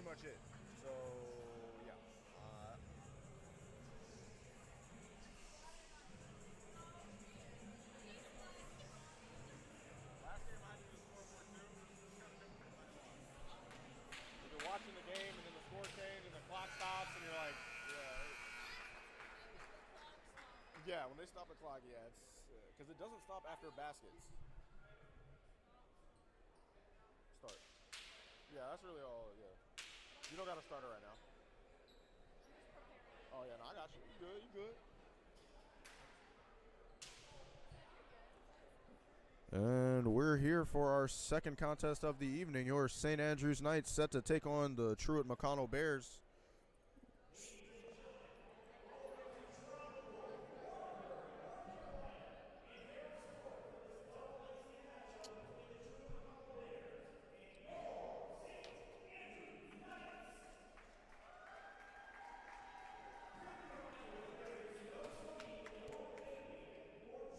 much it. So, yeah. Last game I did the scoreboard too. It's kind of difficult to watch. You're watching the game and then the score change and the clock stops and you're like, yeah, when they stop the clock, yeah, it's because it doesn't stop after baskets. Start. Yeah, that's really all. Yeah, you don't got a starter right now. Oh yeah, no, I got you. You good? You good? And we're here for our second contest of the evening. Your St. Andrews Knights set to take on the Truett McConnell Bears.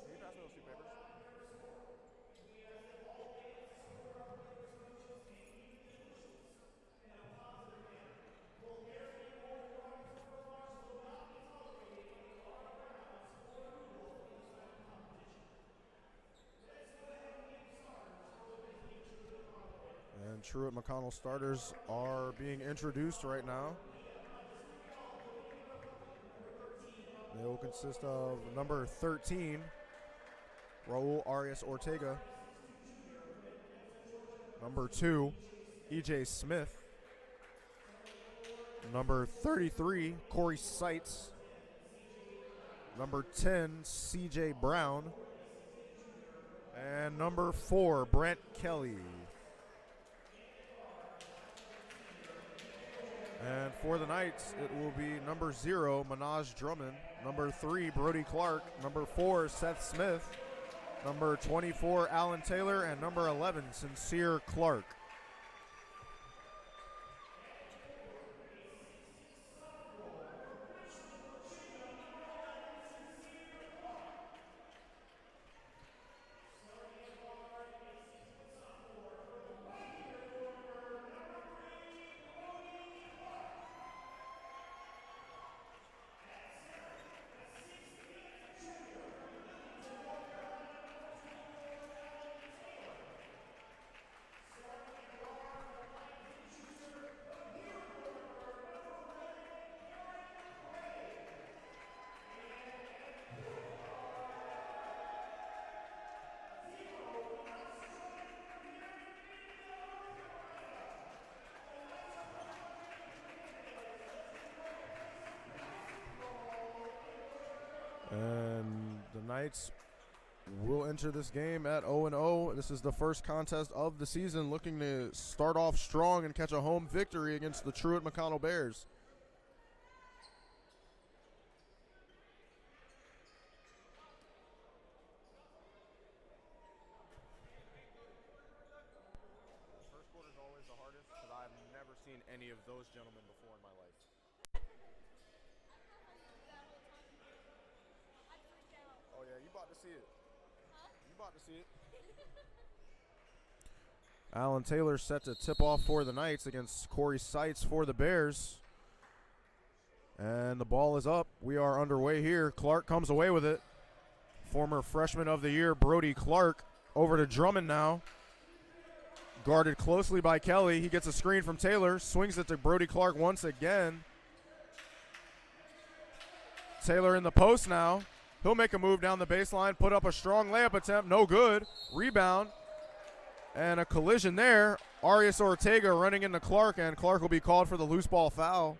Can you pass me those two papers? And Truett McConnell starters are being introduced right now. They will consist of number 13, Raul Arias Ortega. Number 2, EJ Smith. Number 33, Corey Seitz. Number 10, CJ Brown. And number 4, Brent Kelly. And for the Knights, it will be number 0, Minaj Drummond. Number 3, Brody Clark. Number 4, Seth Smith. Number 24, Alan Taylor. And number 11, Sincere Clark. And the Knights will enter this game at 0-0. This is the first contest of the season, looking to start off strong and catch a home victory against the Truett McConnell Bears. The first quarter is always the hardest because I've never seen any of those gentlemen before in my life. Oh yeah, you about to see it. You about to see it. Alan Taylor set to tip off for the Knights against Corey Seitz for the Bears. And the ball is up. We are underway here. Clark comes away with it. Former freshman of the year, Brody Clark, over to Drummond now. Guarded closely by Kelly. He gets a screen from Taylor. Swings it to Brody Clark once again. Taylor in the post now. He'll make a move down the baseline, put up a strong layup attempt. No good. Rebound. And a collision there. Arias Ortega running into Clark, and Clark will be called for the loose ball foul.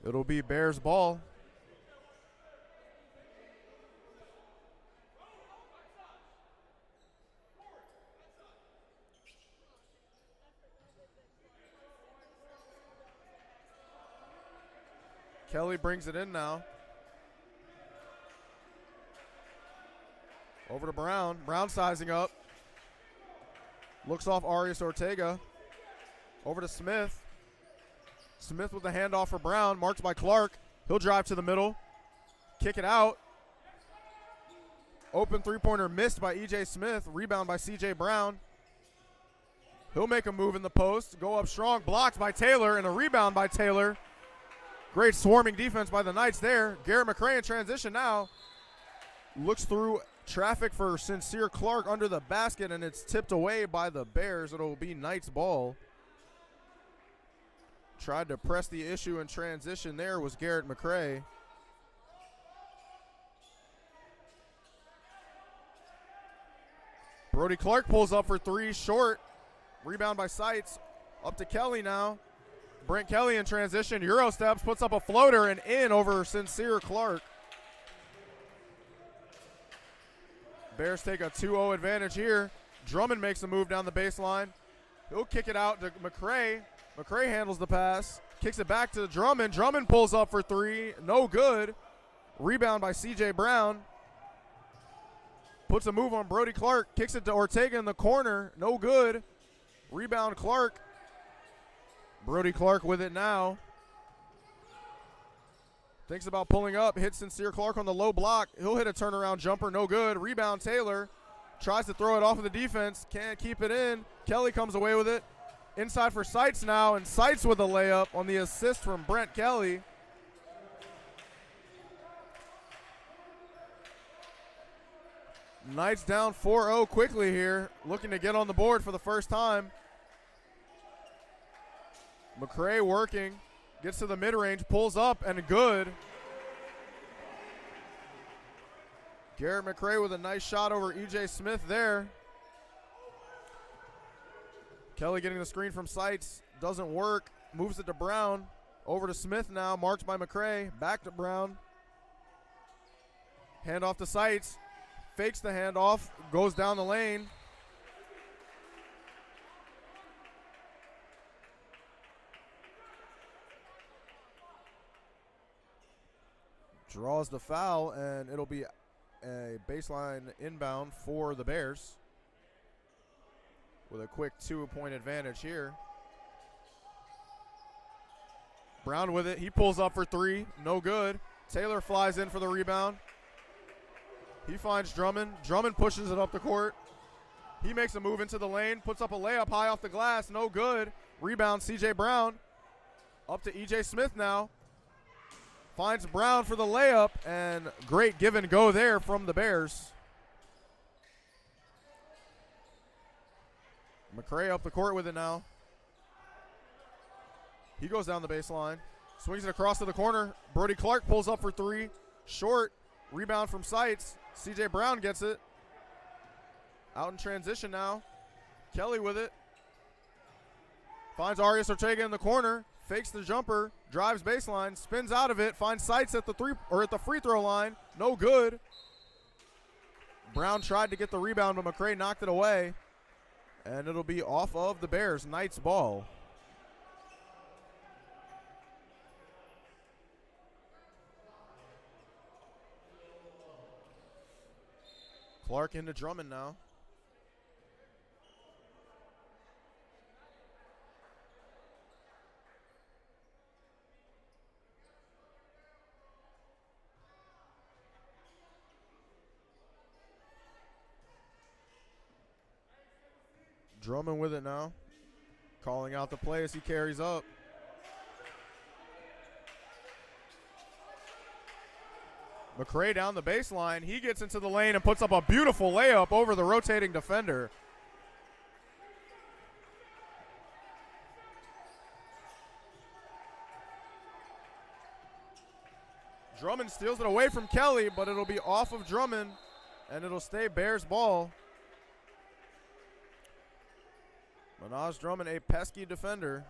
It'll be Bears ball. Kelly brings it in now. Over to Brown. Brown sizing up. Looks off Arias Ortega. Over to Smith. Smith with the handoff for Brown. Marked by Clark. He'll drive to the middle. Kick it out. Open three-pointer missed by E.J. Smith. Rebound by C.J. Brown. He'll make a move in the post, go up strong, blocked by Taylor, and a rebound by Taylor. Great swarming defense by the Knights there. Garrett McCray in transition now. Looks through traffic for Sincere Clark under the basket, and it's tipped away by the Bears. It'll be Knights ball. Tried to press the issue in transition there was Garrett McCray. Brody Clark pulls up for three, short. Rebound by Seitz. Up to Kelly now. Brent Kelly in transition. Euro steps, puts up a floater and in over Sincere Clark. Bears take a 2-0 advantage here. Drummond makes a move down the baseline. He'll kick it out to McCray. McCray handles the pass. Kicks it back to Drummond. Drummond pulls up for three. No good. Rebound by C.J. Brown. Puts a move on Brody Clark. Kicks it to Ortega in the corner. No good. Rebound Clark. Brody Clark with it now. Thinks about pulling up. Hits Sincere Clark on the low block. He'll hit a turnaround jumper. No good. Rebound Taylor. Tries to throw it off of the defense. Can't keep it in. Kelly comes away with it. Inside for Seitz now. And Seitz with a layup on the assist from Brent Kelly. Knights down 4-0 quickly here. Looking to get on the board for the first time. McCray working. Gets to the mid-range. Pulls up and good. Garrett McCray with a nice shot over E.J. Smith there. Kelly getting the screen from Seitz. Doesn't work. Moves it to Brown. Over to Smith now. Marked by McCray. Back to Brown. Handoff to Seitz. Fakes the handoff. Goes down the lane. Draws the foul, and it'll be a baseline inbound for the Bears with a quick 2-point advantage here. Brown with it. He pulls up for three. No good. Taylor flies in for the rebound. He finds Drummond. Drummond pushes it up the court. He makes a move into the lane. Puts up a layup high off the glass. No good. Rebound C.J. Brown. Up to E.J. Smith now. Finds Brown for the layup, and great give and go there from the Bears. McCray up the court with it now. He goes down the baseline. Swings it across to the corner. Brody Clark pulls up for three. Short. Rebound from Seitz. C.J. Brown gets it. Out in transition now. Kelly with it. Finds Arias Ortega in the corner. Fakes the jumper, drives baseline, spins out of it, finds Seitz at the free throw line. No good. Brown tried to get the rebound, but McCray knocked it away. And it'll be off of the Bears. Knights ball. Clark into Drummond now. Drummond with it now. Calling out the play as he carries up. McCray down the baseline. He gets into the lane and puts up a beautiful layup over the rotating defender. Drummond steals it away from Kelly, but it'll be off of Drummond, and it'll stay Bears ball. Manaj Drummond, a pesky defender.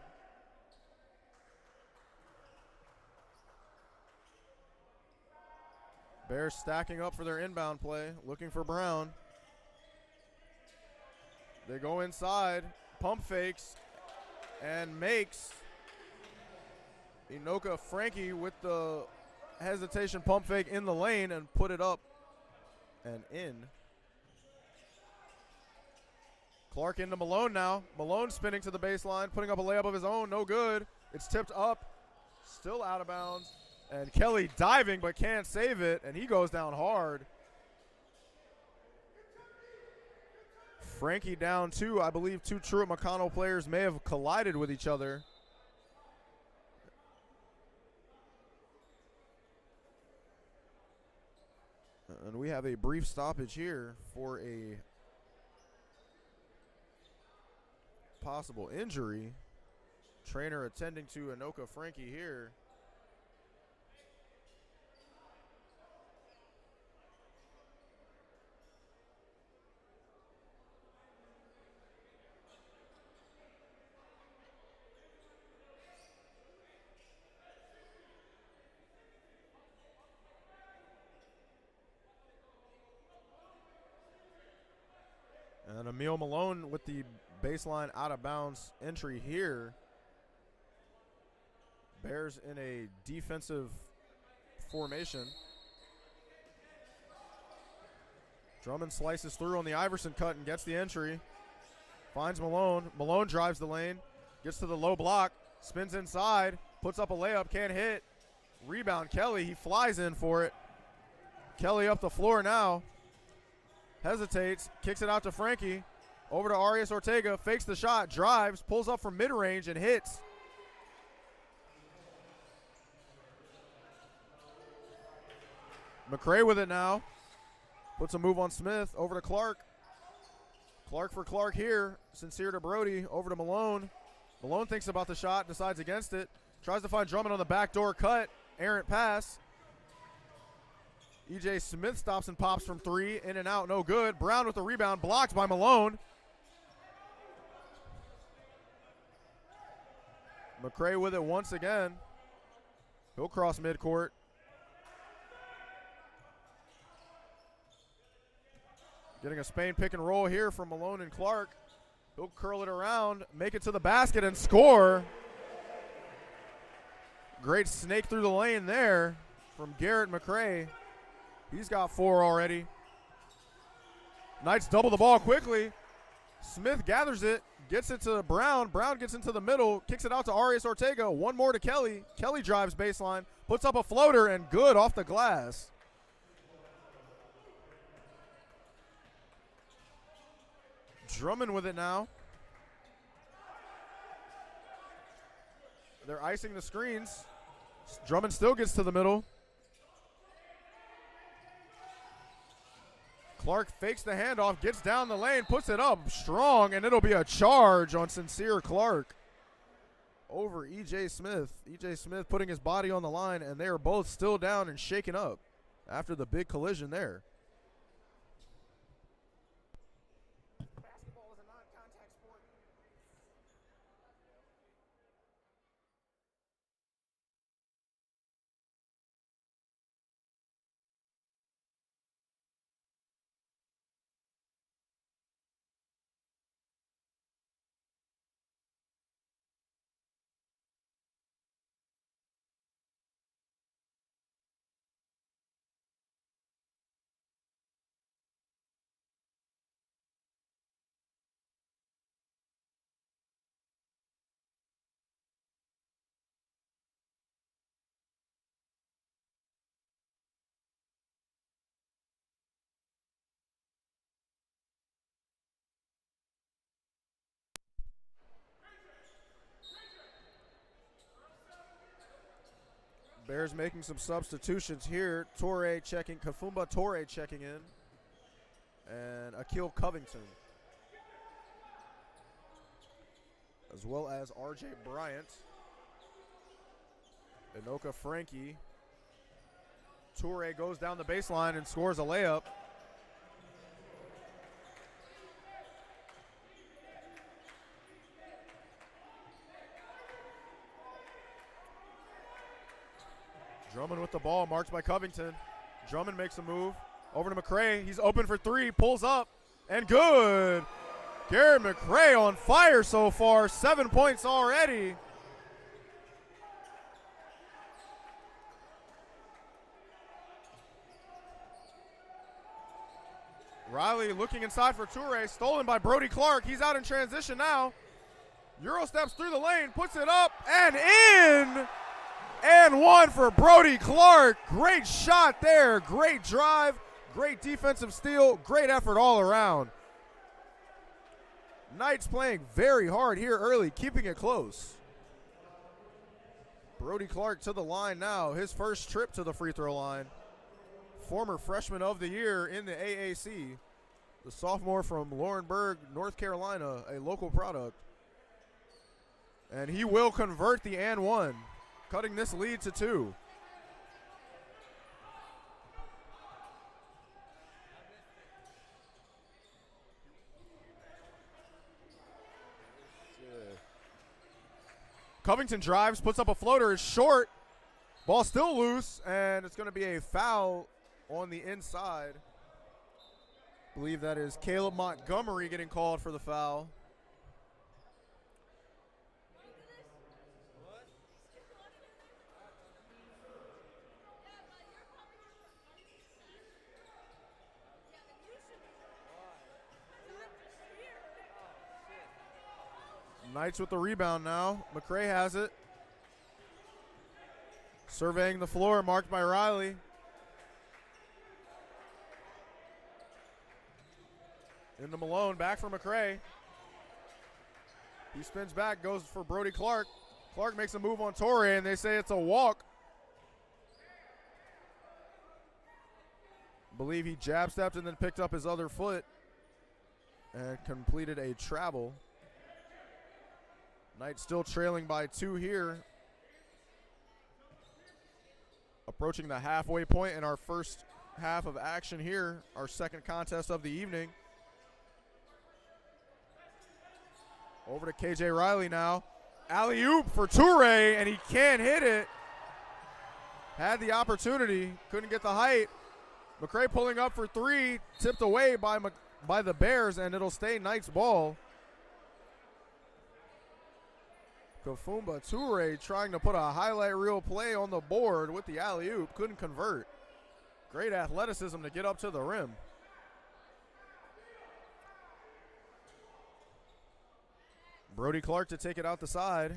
Bears stacking up for their inbound play, looking for Brown. They go inside, pump fakes, and makes. Inoka Frankie with the hesitation pump fake in the lane and put it up and in. Clark into Malone now. Malone spinning to the baseline, putting up a layup of his own. No good. It's tipped up. Still out of bounds. And Kelly diving but can't save it, and he goes down hard. Frankie down 2. I believe 2 Truett McConnell players may have collided with each other. And we have a brief stoppage here for a possible injury. Trainer attending to Anoka Frankie here. And Emil Malone with the baseline out of bounds entry here. Bears in a defensive formation. Drummond slices through on the Iverson cut and gets the entry. Finds Malone. Malone drives the lane. Gets to the low block. Spins inside. Puts up a layup. Can't hit. Rebound Kelly. He flies in for it. Kelly up the floor now. Hesitates. Kicks it out to Frankie. Over to Arias Ortega. Fakes the shot. Drives. Pulls up from mid-range and hits. McCray with it now. Puts a move on Smith. Over to Clark. Clark for Clark here. Sincere to Brody. Over to Malone. Malone thinks about the shot. Decides against it. Tries to find Drummond on the backdoor cut. Errant pass. E.J. Smith stops and pops from 3. In and out. No good. Brown with the rebound. Blocked by Malone. McCray with it once again. He'll cross midcourt. Getting a Spain pick and roll here from Malone and Clark. He'll curl it around, make it to the basket, and score. Great snake through the lane there from Garrett McCray. He's got 4 already. Knights double the ball quickly. Smith gathers it, gets it to Brown. Brown gets into the middle, kicks it out to Arias Ortega. One more to Kelly. Kelly drives baseline, puts up a floater, and good off the glass. Drummond with it now. They're icing the screens. Drummond still gets to the middle. Clark fakes the handoff, gets down the lane, puts it up strong, and it'll be a charge on Sincere Clark over E.J. Smith. E.J. Smith putting his body on the line, and they are both still down and shaken up after the big collision there. Bears making some substitutions here. Kafumba Torre checking in. And Akil Covington. As well as R.J. Bryant. Anoka Frankie. Torre goes down the baseline and scores a layup. Drummond with the ball, marked by Covington. Drummond makes a move. Over to McCray. He's open for 3, pulls up, and good. Garrett McCray on fire so far. 7 points already. Riley looking inside for Toure. Stolen by Brody Clark. He's out in transition now. Euro steps through the lane, puts it up, and in. And one for Brody Clark. Great shot there. Great drive. Great defensive steal. Great effort all around. Knights playing very hard here early, keeping it close. Brody Clark to the line now, his first trip to the free throw line. Former freshman of the year in the AAC. The sophomore from Laurinburg, North Carolina, a local product. And he will convert the and one, cutting this lead to 2. Covington drives, puts up a floater, it's short. Ball still loose, and it's going to be a foul on the inside. I believe that is Caleb Montgomery getting called for the foul. Knights with the rebound now. McCray has it. Surveying the floor, marked by Riley. Into Malone, back for McCray. He spins back, goes for Brody Clark. Clark makes a move on Torre, and they say it's a walk. I believe he jab stepped and then picked up his other foot and completed a travel. Knights still trailing by 2 here. Approaching the halfway point in our first half of action here, our second contest of the evening. Over to KJ Riley now. Alley-oop for Toure, and he can't hit it. Had the opportunity, couldn't get the height. McCray pulling up for 3, tipped away by the Bears, and it'll stay Knights ball. Kafumba Toure trying to put a highlight reel play on the board with the alley-oop. Couldn't convert. Great athleticism to get up to the rim. Brody Clark to take it out the side.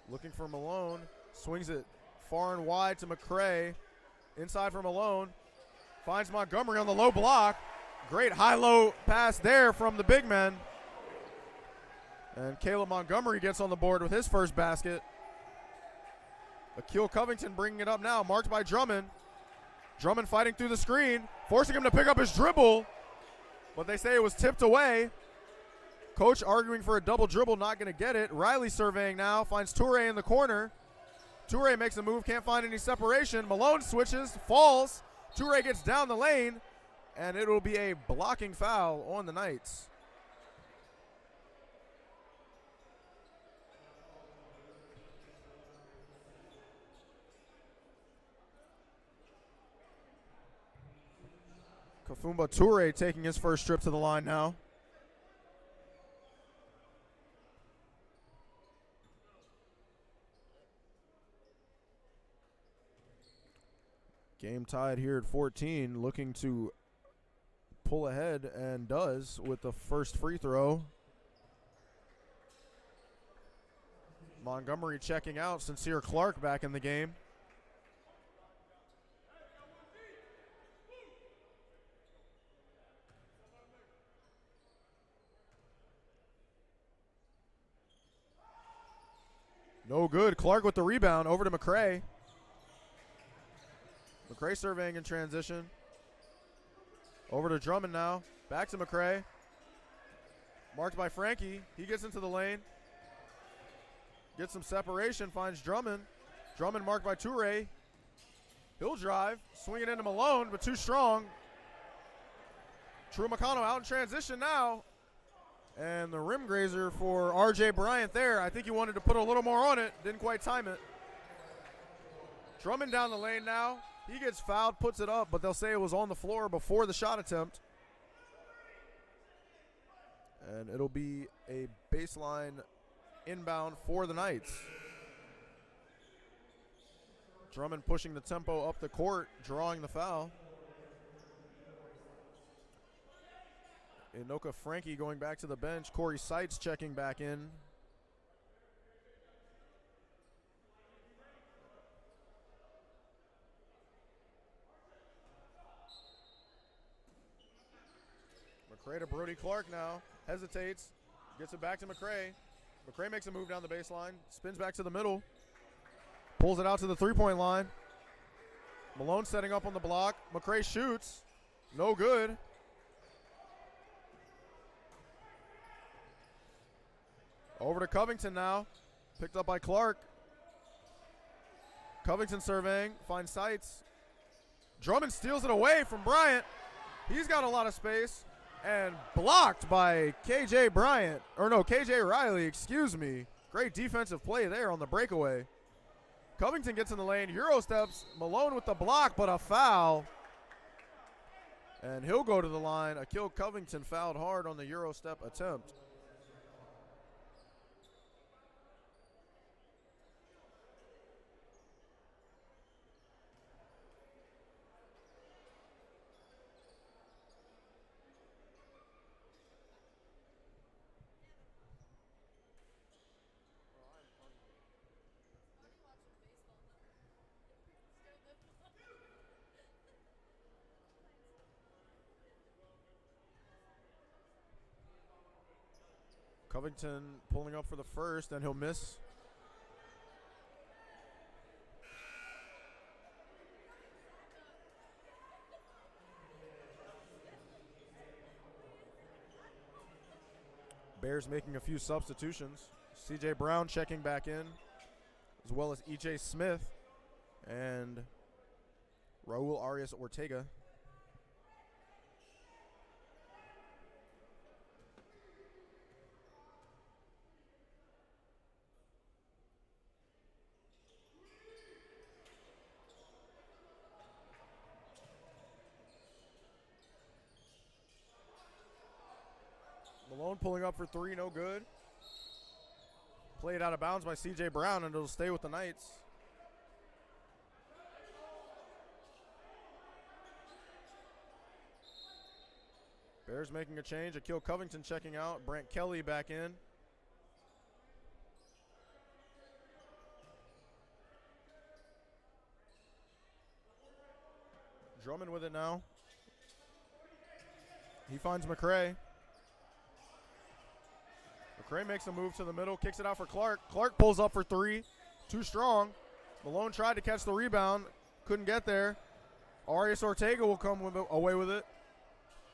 Looking for Malone. Swings it far and wide to McCray. Inside for Malone. Finds Montgomery on the low block. Great high-low pass there from the big man. And Caleb Montgomery gets on the board with his first basket. Akil Covington bringing it up now, marked by Drummond. Drummond fighting through the screen, forcing him to pick up his dribble, but they say it was tipped away. Coach arguing for a double dribble, not going to get it. Riley surveying now, finds Toure in the corner. Toure makes a move, can't find any separation. Malone switches, falls. Toure gets down the lane, and it will be a blocking foul on the Knights. Kafumba Toure taking his first trip to the line now. Game tied here at 14, looking to pull ahead, and does with the first free throw. Montgomery checking out. Sincere Clark back in the game. No good. Clark with the rebound. Over to McCray. McCray surveying in transition. Over to Drummond now. Back to McCray. Marked by Frankie. He gets into the lane. Gets some separation. Finds Drummond. Drummond marked by Toure. He'll drive. Swing it into Malone, but too strong. Truett McConnell out in transition now. And the rim grazer for R.J. Bryant there. I think he wanted to put a little more on it. Didn't quite time it. Drummond down the lane now. He gets fouled, puts it up, but they'll say it was on the floor before the shot attempt. And it'll be a baseline inbound for the Knights. Drummond pushing the tempo up the court, drawing the foul. Inoka Frankie going back to the bench. Corey Seitz checking back in. McCray to Brody Clark now. Hesitates. Gets it back to McCray. McCray makes a move down the baseline. Spins back to the middle. Pulls it out to the three-point line. Malone setting up on the block. McCray shoots. No good. Over to Covington now. Picked up by Clark. Covington surveying. Finds Seitz. Drummond steals it away from Bryant. He's got a lot of space. And blocked by KJ Riley, excuse me. Great defensive play there on the breakaway. Covington gets in the lane, Euro steps, Malone with the block, but a foul. And he'll go to the line. Akil Covington fouled hard on the Euro step attempt. Covington pulling up for the first, and he'll miss. Bears making a few substitutions. C.J. Brown checking back in, as well as E.J. Smith and Raul Arias Ortega. Malone pulling up for three, no good. Played out of bounds by C.J. Brown, and it'll stay with the Knights. Bears making a change. Akil Covington checking out. Brant Kelly back in. Drummond with it now. He finds McCray. McCray makes a move to the middle, kicks it out for Clark. Clark pulls up for three, too strong. Malone tried to catch the rebound, couldn't get there. Arias Ortega will come away with it.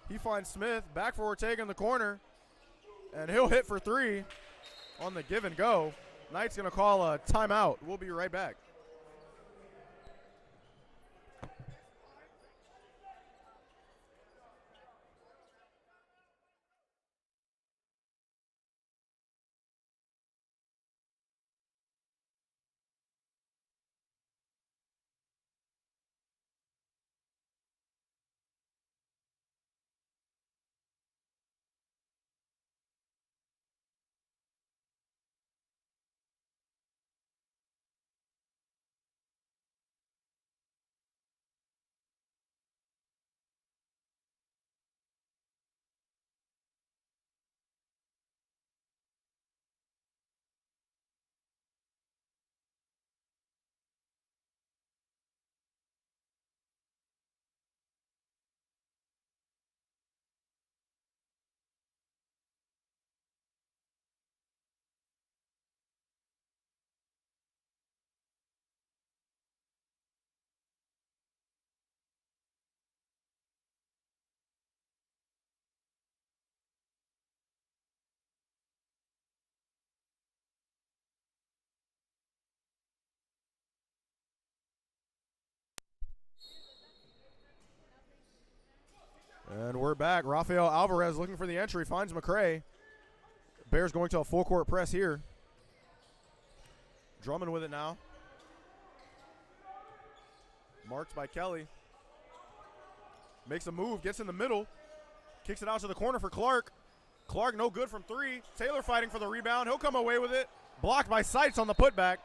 He finds Smith, back for Ortega in the corner, and he'll hit for three on the give and go. Knight's gonna call a timeout. We'll be right back. And we're back. Rafael Alvarez looking for the entry, finds McCray. Bears going to a full court press here. Drummond with it now. Marked by Kelly. Makes a move, gets in the middle. Kicks it out to the corner for Clark. Clark no good from three. Taylor fighting for the rebound. He'll come away with it. Blocked by Seitz on the putback.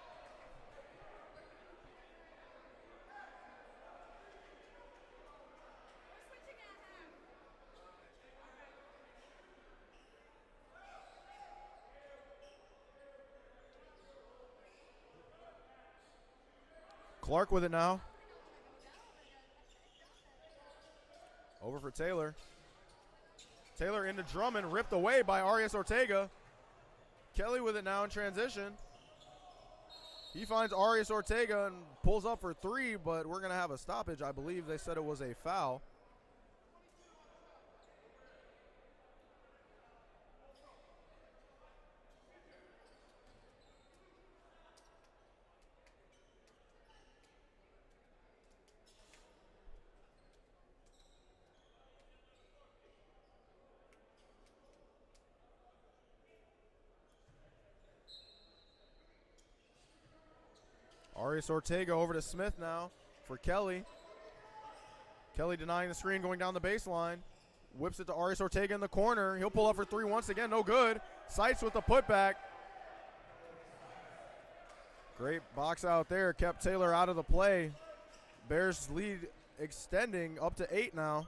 Clark with it now. Over for Taylor. Taylor into Drummond, ripped away by Arias Ortega. Kelly with it now in transition. He finds Arias Ortega and pulls up for three, but we're going to have a stoppage. I believe they said it was a foul. Arias Ortega over to Smith now for Kelly. Kelly denying the screen, going down the baseline. Whips it to Arias Ortega in the corner. He'll pull up for three once again, no good. Sights with the putback. Great box out there, kept Taylor out of the play. Bears lead extending up to 8 now.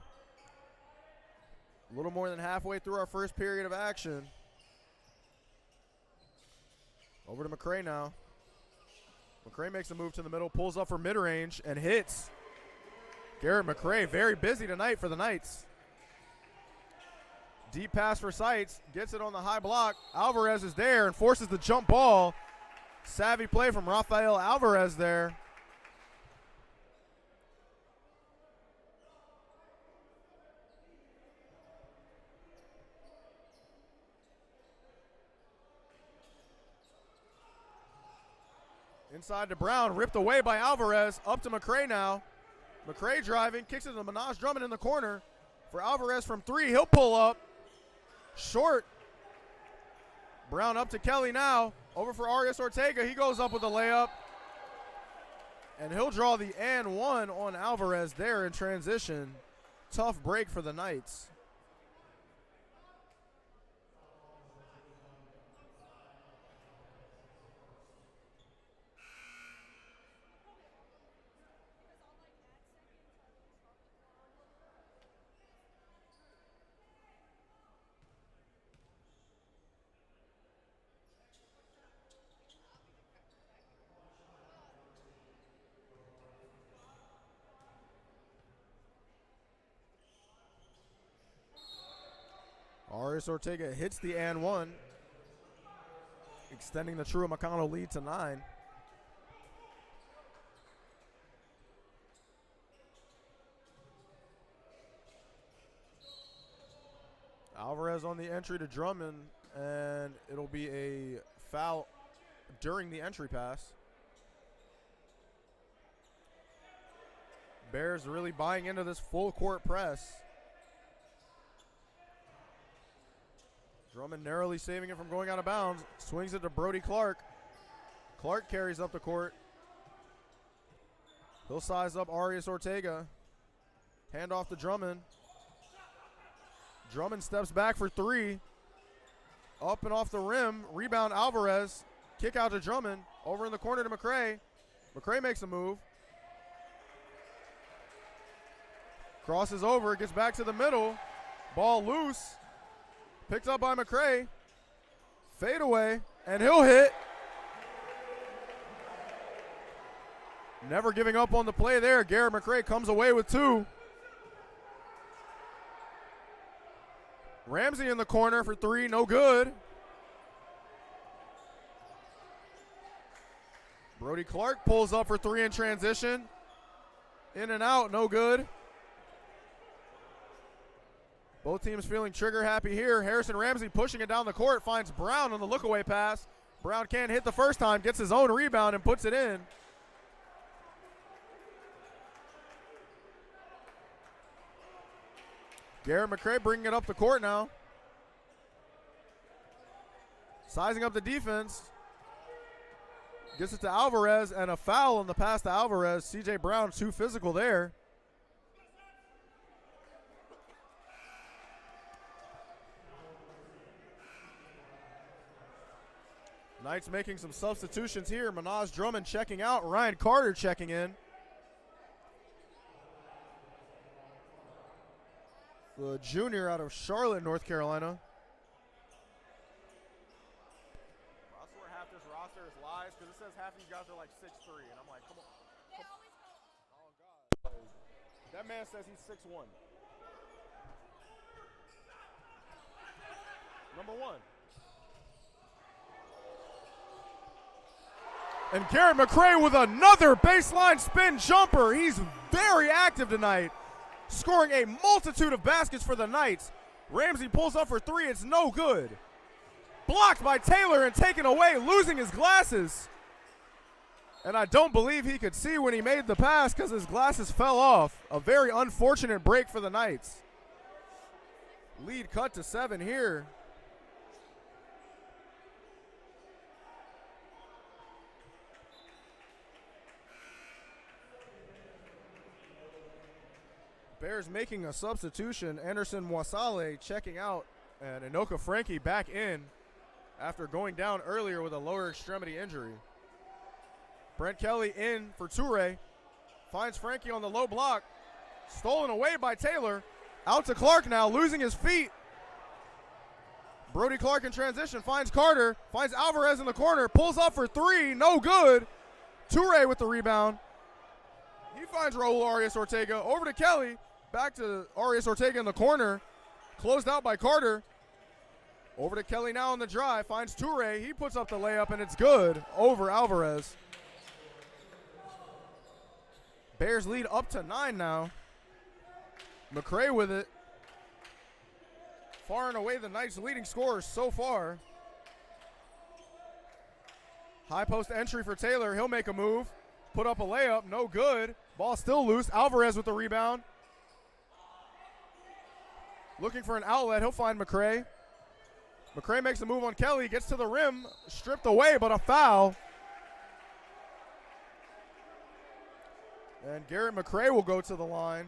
A little more than halfway through our first period of action. Over to McCray now. McCray makes a move to the middle, pulls up for mid-range, and hits. Garrett McCray, very busy tonight for the Knights. Deep pass for Sights, gets it on the high block. Alvarez is there and forces the jump ball. Savvy play from Rafael Alvarez there. Inside to Brown, ripped away by Alvarez. Up to McCray now. McCray driving, kicks it to Minaj Drummond in the corner. For Alvarez from three, he'll pull up. Short. Brown up to Kelly now. Over for Arias Ortega, he goes up with a layup. And he'll draw the and one on Alvarez there in transition. Tough break for the Knights. Arias Ortega hits the and one, extending the Truett McConnell lead to 9. Alvarez on the entry to Drummond, and it'll be a foul during the entry pass. Bears really buying into this full court press. Drummond narrowly saving it from going out of bounds. Swings it to Brody Clark. Clark carries up the court. He'll size up Arias Ortega. Hand off to Drummond. Drummond steps back for three. Up and off the rim. Rebound Alvarez. Kick out to Drummond. Over in the corner to McCray. McCray makes a move. Crosses over. Gets back to the middle. Ball loose. Picked up by McCray. Fade away. And he'll hit. Never giving up on the play there. Garrett McCray comes away with 2. Ramsey in the corner for 3. No good. Brody Clark pulls up for 3 in transition. In and out. No good. Both teams feeling trigger happy here. Harrison Ramsey pushing it down the court. Finds Brown on the look-away pass. Brown can't hit the first time. Gets his own rebound and puts it in. Garrett McCray bringing it up the court now. Sizing up the defense. Gets it to Alvarez, and a foul on the pass to Alvarez. C.J. Brown too physical there. Knights making some substitutions here. Minaj Drummond checking out. Ryan Carter checking in. The junior out of Charlotte, North Carolina. I swear half this roster is lies because it says half of you guys are like 6'3", and I'm like, come on. Oh, God. That man says he's 6'1". number 1. And Garrett McCray with another baseline spin jumper. He's very active tonight, scoring a multitude of baskets for the Knights. Ramsey pulls up for 3. It's no good. Blocked by Taylor and taken away, losing his glasses. And I don't believe he could see when he made the pass because his glasses fell off. A very unfortunate break for the Knights. Lead cut to 7 here. Bears making a substitution. Anderson Mwasale checking out, and Inoka Frankie back in after going down earlier with a lower extremity injury. Brent Kelly in for Toure. Finds Frankie on the low block. Stolen away by Taylor. Out to Clark now, losing his feet. Brody Clark in transition, finds Carter, finds Alvarez in the corner, pulls up for 3, no good. Toure with the rebound. He finds Raul Arias Ortega, over to Kelly, back to Arias Ortega in the corner, closed out by Carter. Over to Kelly now on the drive, finds Toure, he puts up the layup and it's good over Alvarez. Bears lead up to 9 now. McCray with it. Far and away the Knights' leading scorers so far. High post entry for Taylor. He'll make a move. Put up a layup. No good. Ball still loose. Alvarez with the rebound. Looking for an outlet. He'll find McCray. McCray makes a move on Kelly. Gets to the rim. Stripped away, but a foul. And Garrett McCray will go to the line.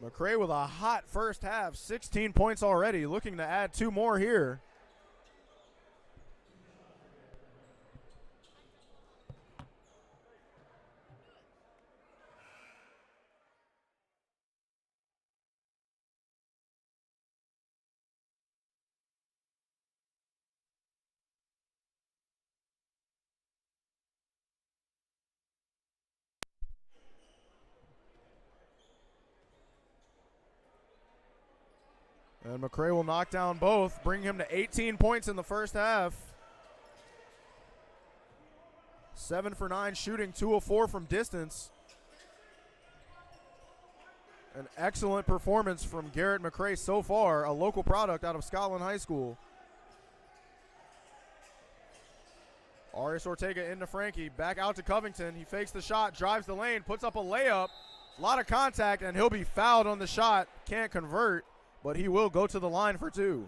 McCray with a hot first half, 16 points already, looking to add 2 more here. And McCray will knock down both, bring him to 18 points in the first half. 7 for 9 shooting, 2 of 4 from distance. An excellent performance from Garrett McCray so far, a local product out of Scotland High School. Arias Ortega into Frankie, back out to Covington. He fakes the shot, drives the lane, puts up a layup. A lot of contact, and he'll be fouled on the shot. Can't convert, but he will go to the line for 2.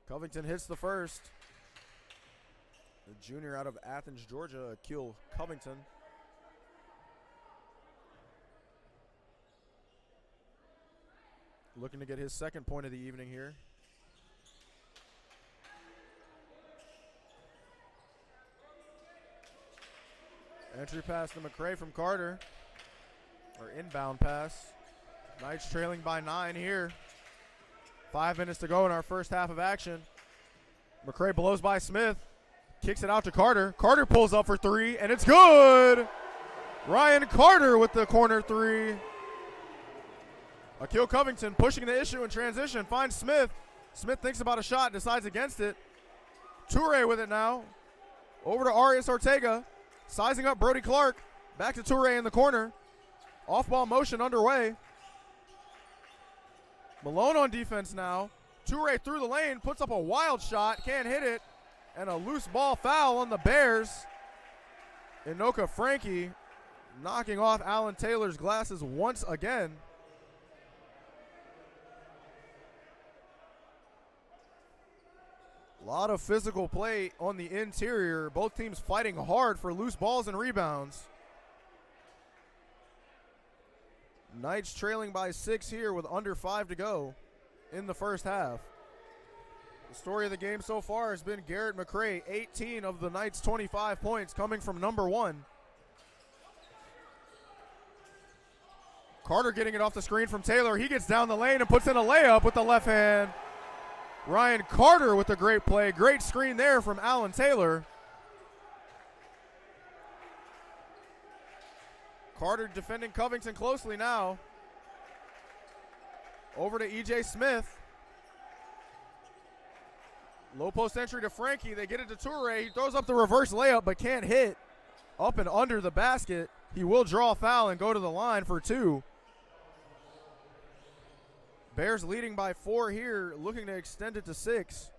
Covington hits the first. The junior out of Athens, Georgia, Akil Covington. Looking to get his second point of the evening here. Entry pass to McCray from Carter. Or inbound pass. Knights trailing by 9 here. 5 minutes to go in our first half of action. McCray blows by Smith. Kicks it out to Carter. Carter pulls up for 3, and it's good! Ryan Carter with the corner 3. Akil Covington pushing the issue in transition. Finds Smith. Smith thinks about a shot, decides against it. Toure with it now. Over to Arias Ortega. Sizing up Brody Clark. Back to Toure in the corner. Off-ball motion underway. Malone on defense now. Toure through the lane, puts up a wild shot, can't hit it, and a loose ball foul on the Bears. Inoka Frankie knocking off Alan Taylor's glasses once again. A lot of physical play on the interior. Both teams fighting hard for loose balls and rebounds. Knights trailing by 6 here with under 5 to go in the first half. The story of the game so far has been Garrett McCray, 18 of the night's 25 points coming from number one. Carter getting it off the screen from Taylor. He gets down the lane and puts in a layup with the left hand. Ryan Carter with a great play. Great screen there from Alan Taylor. Carter defending Covington closely now. Over to E.J. Smith. Low post entry to Frankie. They get it to Toure. He throws up the reverse layup but can't hit. Up and under the basket. He will draw a foul and go to the line for two. Bears leading by 4 here, looking to extend it to 6.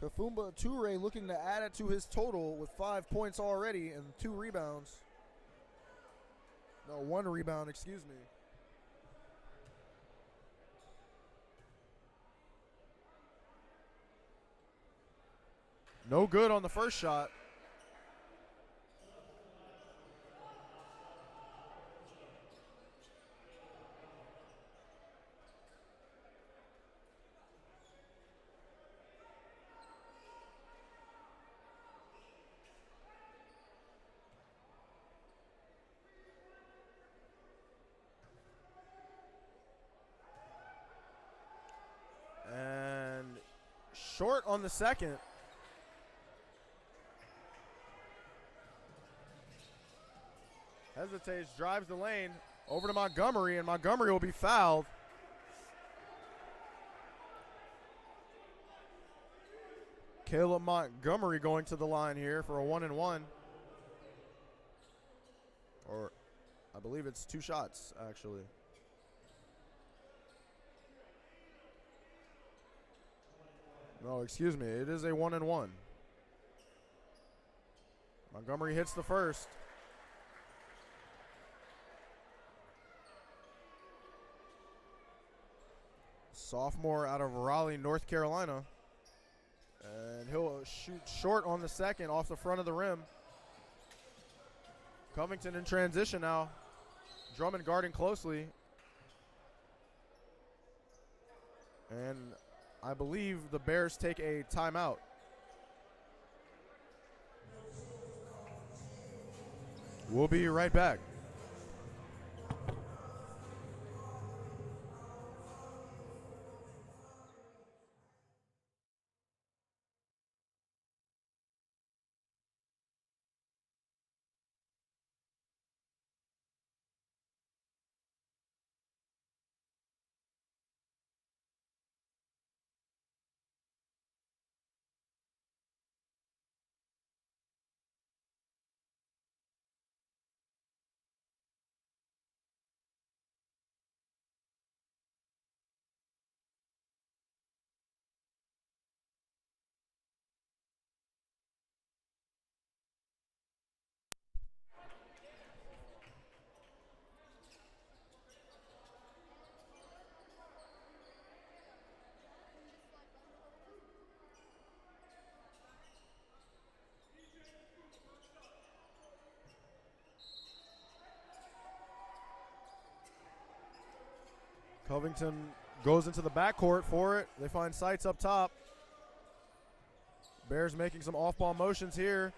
Kafumba Toure looking to add it to his total with 5 points already and 2 rebounds. No, 1 rebound, excuse me. No good on the first shot. And short on the second. Hesitates, drives the lane over to Montgomery, and Montgomery will be fouled. Caleb Montgomery going to the line here for a 1-and-1. Or I believe it's 2 shots, actually. No, excuse me. It is a 1-and-1. Montgomery hits the first. Sophomore out of Raleigh, North Carolina. And he'll shoot short on the second off the front of the rim. Covington in transition now. Drummond guarding closely. And I believe the Bears take a timeout. We'll be right back. Covington goes into the backcourt for it. They find Sights up top. Bears making some off-ball motions here.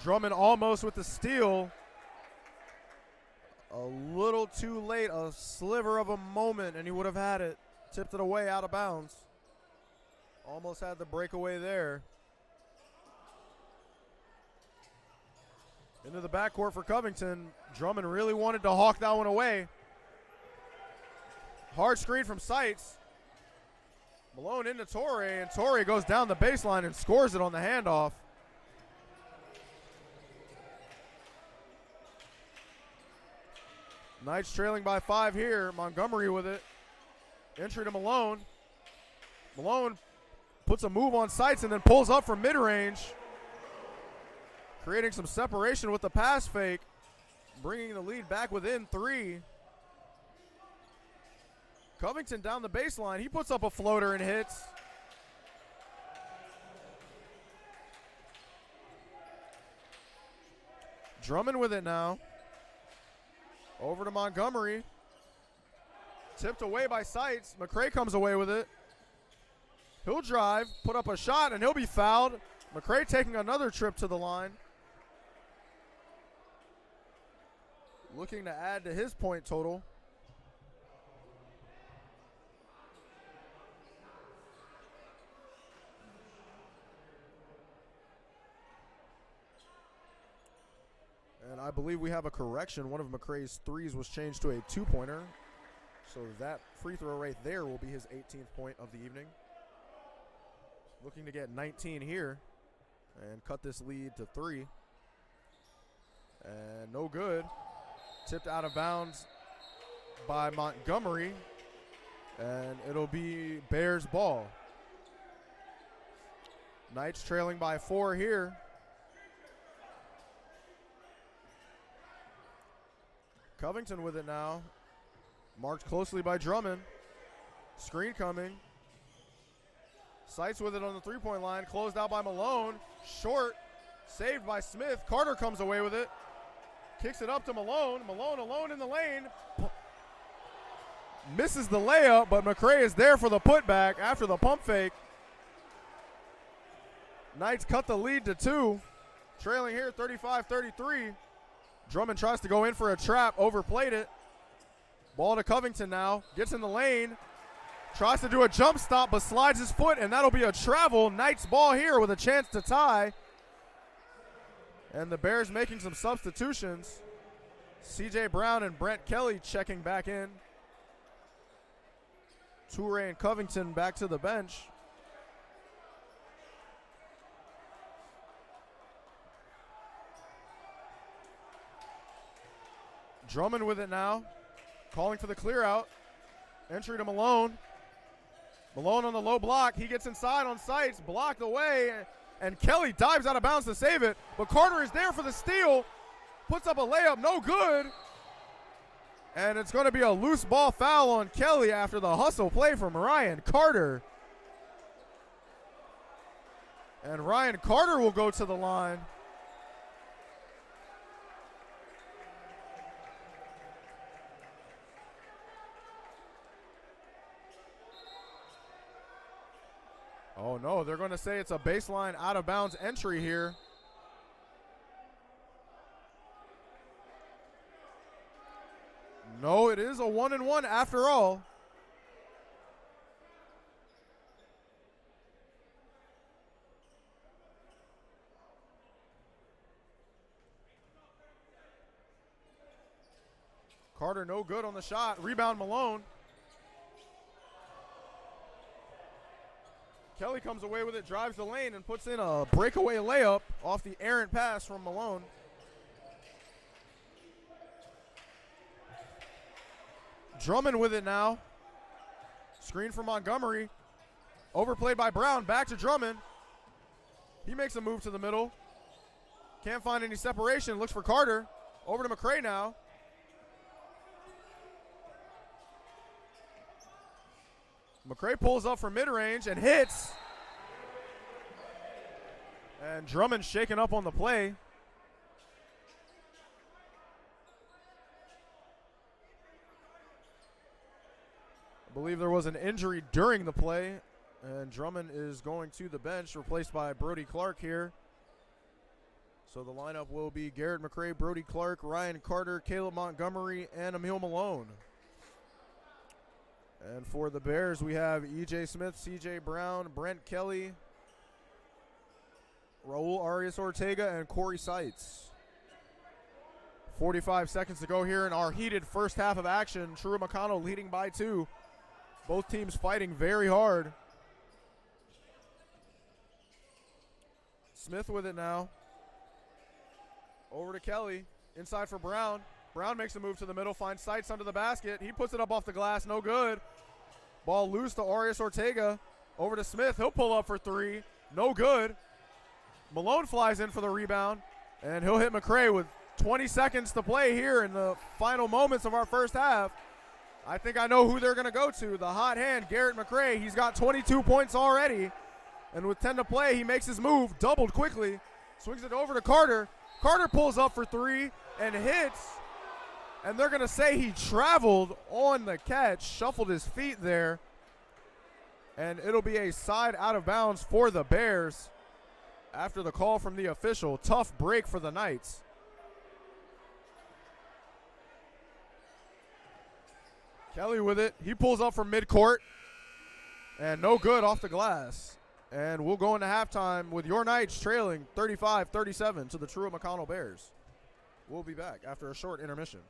Drummond almost with the steal. A little too late, a sliver of a moment, and he would have had it. Tipped it away out of bounds. Almost had the breakaway there. Into the backcourt for Covington. Drummond really wanted to hawk that one away. Hard screen from Sights. Malone into Toure, and Toure goes down the baseline and scores it on the handoff. Knights trailing by 5 here. Montgomery with it. Entry to Malone. Malone puts a move on Sights and then pulls up from mid-range. Creating some separation with the pass fake. Bringing the lead back within 3. Covington down the baseline. He puts up a floater and hits. Drummond with it now. Over to Montgomery. Tipped away by Seitz. McCray comes away with it. He'll drive, put up a shot, and he'll be fouled. McCray taking another trip to the line. Looking to add to his point total. And I believe we have a correction. One of McCray's threes was changed to a two-pointer. So that free throw right there will be his 18th point of the evening. Looking to get 19 here and cut this lead to 3. And no good. Tipped out of bounds by Montgomery. And it'll be Bears ball. Knights trailing by 4 here. Covington with it now. Marked closely by Drummond. Screen coming. Seitz with it on the three-point line. Closed out by Malone. Short. Saved by Smith. Carter comes away with it. Kicks it up to Malone. Malone alone in the lane. Misses the layup, but McCray is there for the putback after the pump fake. Knights cut the lead to 2. Trailing here 35-33. Drummond tries to go in for a trap. Overplayed it. Ball to Covington now. Gets in the lane. Tries to do a jump stop, but slides his foot, and that'll be a travel. Knights ball here with a chance to tie. And the Bears making some substitutions. C.J. Brown and Brent Kelly checking back in. Toure and Covington back to the bench. Drummond with it now. Calling for the clear out. Entry to Malone. Malone on the low block. He gets inside on Seitz. Blocked away. And Kelly dives out of bounds to save it. But Carter is there for the steal. Puts up a layup. No good. And it's going to be a loose ball foul on Kelly after the hustle play from Ryan Carter. And Ryan Carter will go to the line. Oh, no, they're going to say it's a baseline out-of-bounds entry here. No, it is a 1-and-1 after all. Carter no good on the shot. Rebound Malone. Kelly comes away with it, drives the lane, and puts in a breakaway layup off the errant pass from Malone. Drummond with it now. Screen for Montgomery. Overplayed by Brown. Back to Drummond. He makes a move to the middle. Can't find any separation. Looks for Carter. Over to McCray now. McCray pulls up from mid-range and hits. And Drummond shaken up on the play. I believe there was an injury during the play. And Drummond is going to the bench, replaced by Brody Clark here. So the lineup will be Garrett McCray, Brody Clark, Ryan Carter, Caleb Montgomery, and Emil Malone. And for the Bears, we have E.J. Smith, C.J. Brown, Brent Kelly, Raul Arias-Ortega, and Corey Seitz. 45 seconds to go here in our heated first half of action. Truett McConnell leading by 2. Both teams fighting very hard. Smith with it now. Over to Kelly. Inside for Brown. Brown makes a move to the middle, finds Seitz under the basket. He puts it up off the glass, no good. Ball loose to Arias-Ortega. Over to Smith, he'll pull up for 3. No good. Malone flies in for the rebound, and he'll hit McCray with 20 seconds to play here in the final moments of our first half. I think I know who they're going to go to. The hot hand, Garrett McCray. He's got 22 points already. And with 10 to play, he makes his move, doubled quickly. Swings it over to Carter. Carter pulls up for 3 and hits. And they're going to say he traveled on the catch, shuffled his feet there. And it'll be a side out of bounds for the Bears after the call from the official. Tough break for the Knights. Kelly with it. He pulls up from midcourt. And no good off the glass. And we'll go into halftime with your Knights trailing 35-37 to the Truett McConnell Bears. We'll be back after a short intermission.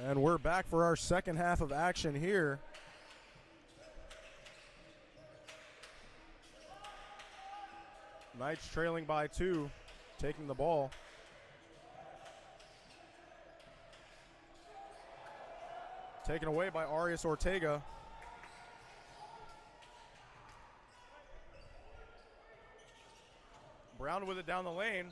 And we're back for our second half of action here. Knights trailing by 2, taking the ball. Taken away by Arias Ortega. Brown with it down the lane.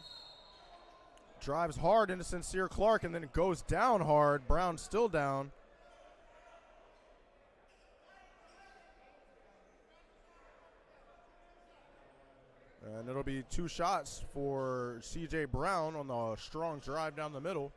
Drives hard into Sincere Clark and then it goes down hard. Brown still down. And it'll be 2 shots for C.J. Brown on the strong drive down the middle.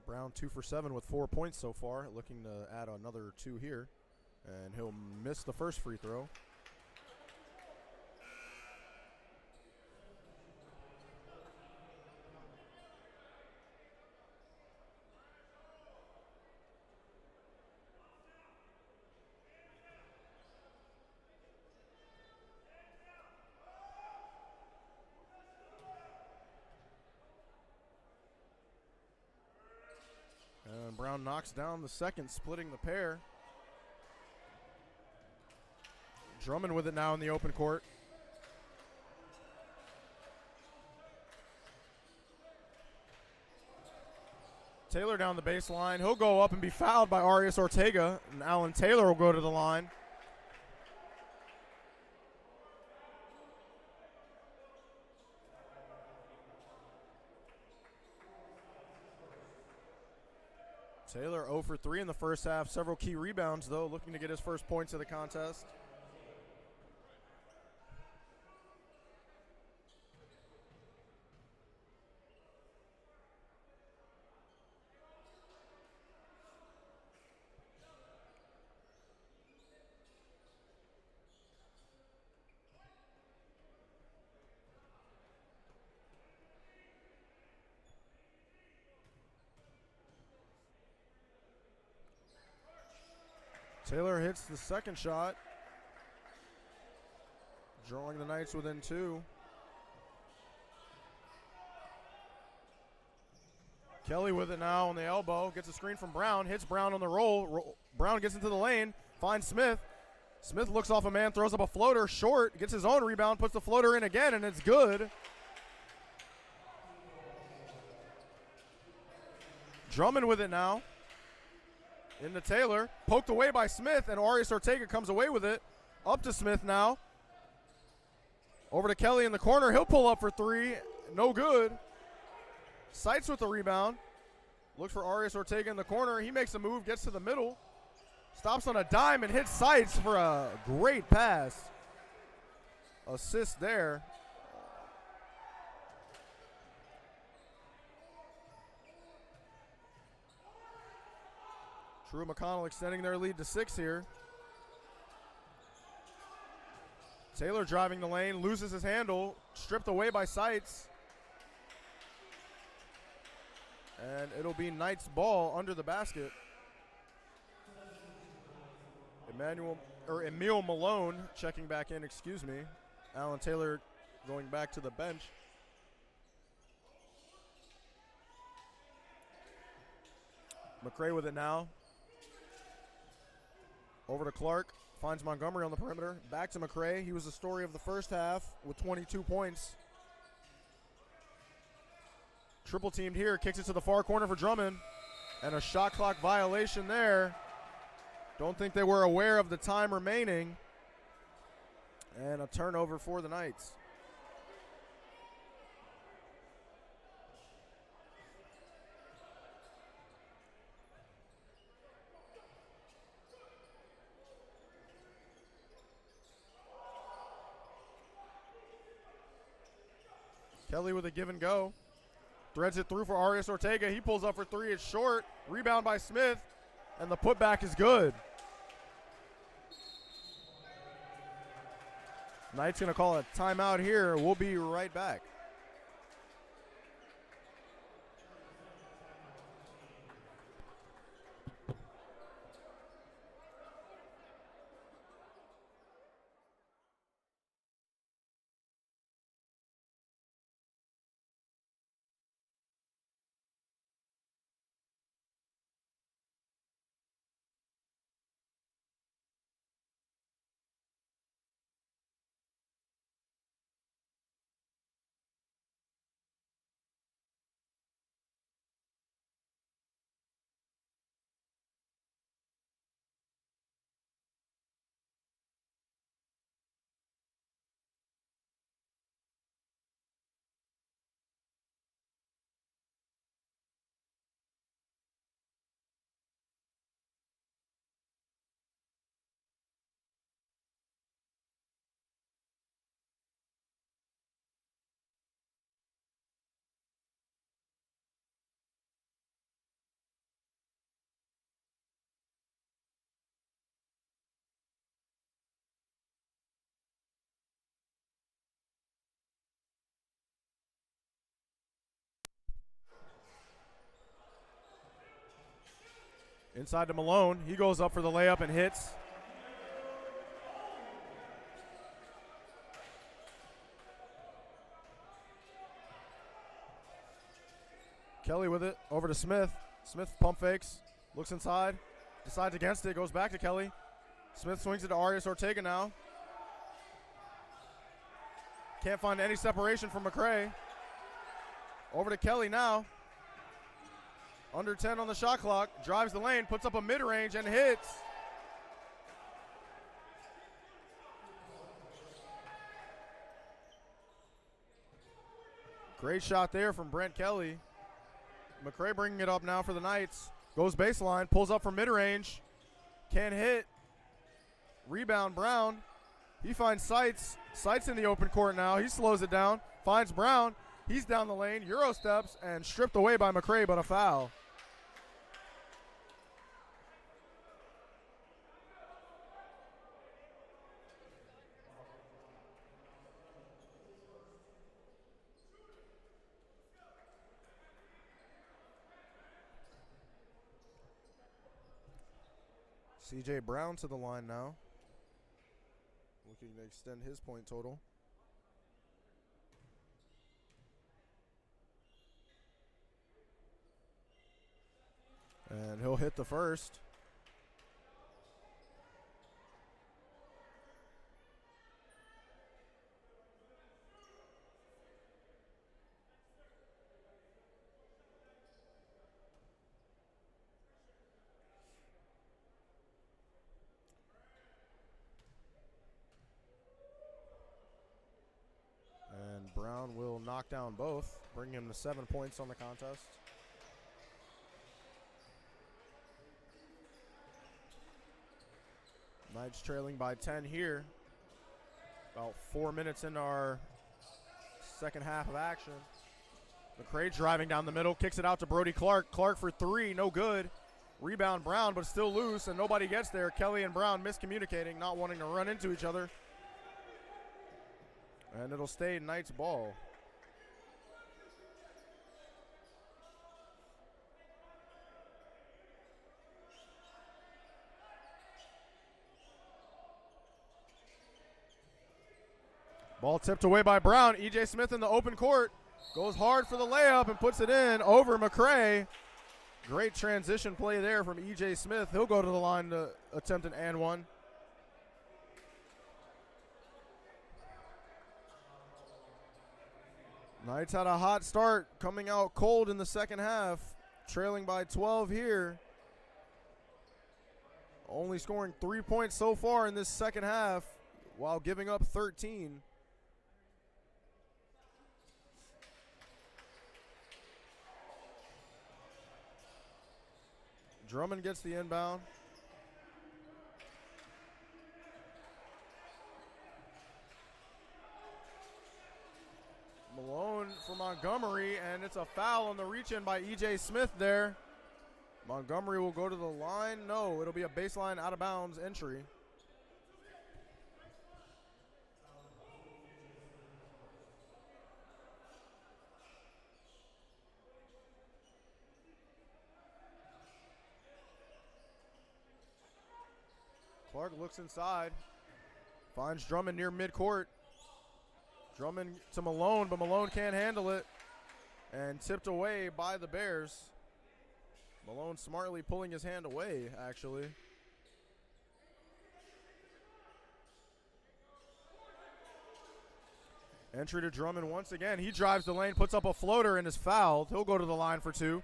Brown 2 for 7 with 4 points so far, looking to add another 2 here. And he'll miss the first free throw. And Brown knocks down the second, splitting the pair. Drummond with it now in the open court. Taylor down the baseline. He'll go up and be fouled by Arias Ortega, and Alan Taylor will go to the line. Taylor 0 for 3 in the first half. Several key rebounds, though, looking to get his first points of the contest. Taylor hits the second shot, drawing the Knights within 2. Kelly with it now on the elbow, gets a screen from Brown, hits Brown on the roll. Brown gets into the lane, finds Smith. Smith looks off a man, throws up a floater, short, gets his own rebound, puts the floater in again, and it's good. Drummond with it now. Into Taylor, poked away by Smith, and Arias Ortega comes away with it. Up to Smith now. Over to Kelly in the corner. He'll pull up for 3. No good. Sights with the rebound. Looks for Arias Ortega in the corner. He makes a move, gets to the middle. Stops on a dime and hits Sights for a great pass. Assist there. Truett McConnell extending their lead to 6 here. Taylor driving the lane, loses his handle, stripped away by Sights. And it'll be Knights ball under the basket. Emil Malone checking back in, excuse me. Alan Taylor going back to the bench. McCray with it now. Over to Clark, finds Montgomery on the perimeter. Back to McCray. He was the story of the first half with 22 points. Triple teamed here, kicks it to the far corner for Drummond. And a shot clock violation there. Don't think they were aware of the time remaining. And a turnover for the Knights. Kelly with a give and go. Threads it through for Arias Ortega. He pulls up for 3. It's short. Rebound by Smith. And the putback is good. Knights going to call a timeout here. We'll be right back. Inside to Malone. He goes up for the layup and hits. Kelly with it. Over to Smith. Smith pump fakes. Looks inside. Decides against it. Goes back to Kelly. Smith swings it to Arias Ortega now. Can't find any separation from McCray. Over to Kelly now. Under 10 on the shot clock. Drives the lane. Puts up a mid-range and hits. Great shot there from Brent Kelly. McCray bringing it up now for the Knights. Goes baseline. Pulls up from mid-range. Can't hit. Rebound Brown. He finds Seitz. Seitz in the open court now. He slows it down. Finds Brown. He's down the lane. Euro steps and stripped away by McCray, but a foul. C.J. Brown to the line now. Looking to extend his point total. And he'll hit the first. And Brown will knock down both, bring him to 7 points on the contest. Knights trailing by 10 here. About 4 minutes into our second half of action. McCray driving down the middle, kicks it out to Brody Clark. Clark for three, no good. Rebound Brown, but still loose, and nobody gets there. Kelly and Brown miscommunicating, not wanting to run into each other. And it'll stay Knights ball. Ball tipped away by Brown. E.J. Smith in the open court. Goes hard for the layup and puts it in over McCray. Great transition play there from E.J. Smith. He'll go to the line to attempt an and one. Knights had a hot start, coming out cold in the second half. Trailing by 12 here. Only scoring 3 points so far in this second half while giving up 13. Drummond gets the inbound. Malone for Montgomery, and it's a foul on the reach-in by E.J. Smith there. Montgomery will go to the line. No, it'll be a baseline out-of-bounds entry. Clark looks inside, finds Drummond near midcourt. Drummond to Malone, but Malone can't handle it. And tipped away by the Bears. Malone smartly pulling his hand away, actually. Entry to Drummond once again. He drives the lane, puts up a floater, and is fouled. He'll go to the line for two.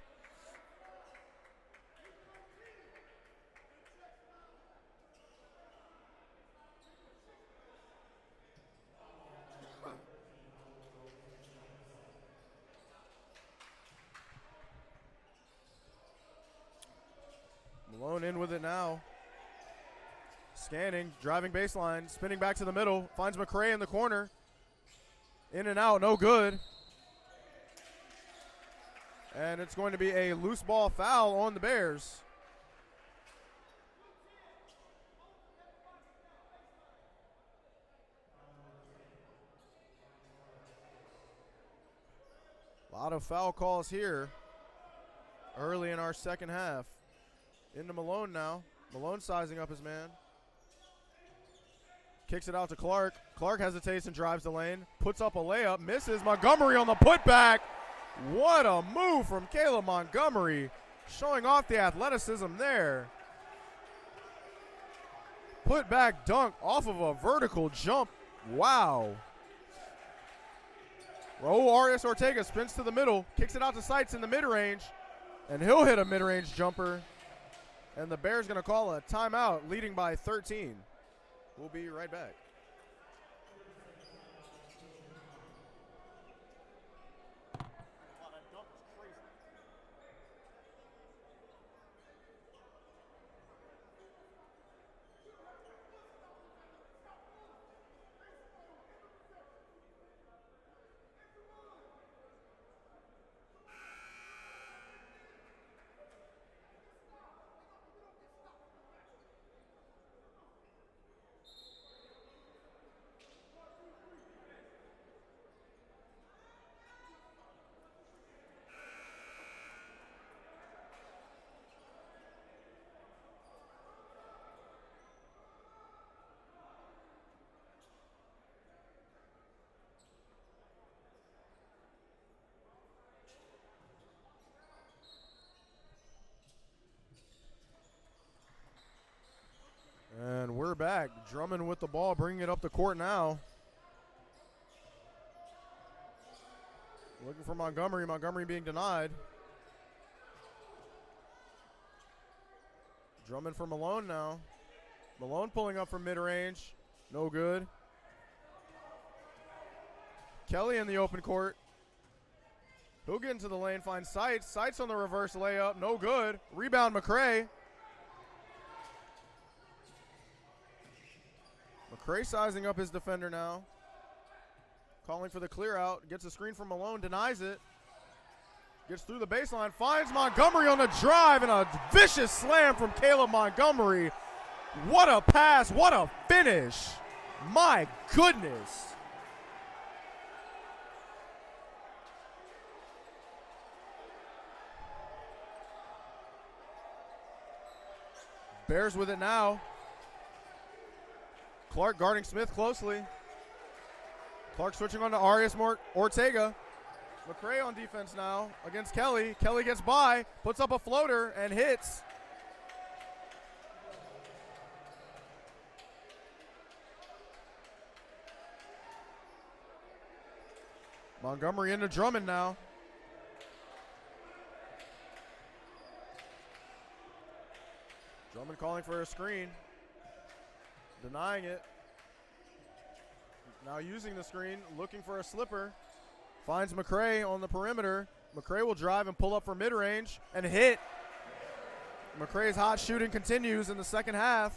Malone in with it now. Scanning, driving baseline, spinning back to the middle. Finds McCray in the corner. In and out, no good. And it's going to be a loose ball foul on the Bears. A lot of foul calls here early in our second half. Into Malone now. Malone sizing up his man. Kicks it out to Clark. Clark hesitates and drives the lane. Puts up a layup. Misses. Montgomery on the putback. What a move from Caleb Montgomery. Showing off the athleticism there. Putback dunk off of a vertical jump. Wow. Arias Ortega spins to the middle. Kicks it out to Sights in the mid-range. And he'll hit a mid-range jumper. And the Bears going to call a timeout, leading by 13. We'll be right back. And we're back. Drummond with the ball, bringing it up the court now. Looking for Montgomery. Montgomery being denied. Drummond for Malone now. Malone pulling up from mid-range. No good. Kelly in the open court. He'll get into the lane, finds Sights. Sights on the reverse layup. No good. Rebound McCray. McCray sizing up his defender now. Calling for the clear out. Gets a screen from Malone. Denies it. Gets through the baseline. Finds Montgomery on the drive. And a vicious slam from Caleb Montgomery. What a pass. What a finish. My goodness. Bears with it now. Clark guarding Smith closely. Clark switching on to Arias Ortega. McCray on defense now against Kelly. Kelly gets by, puts up a floater, and hits. Montgomery into Drummond now. Drummond calling for a screen. Denying it. Now using the screen, looking for a slipper. Finds McCray on the perimeter. McCray will drive and pull up for mid-range and hit. McCray's hot shooting continues in the second half.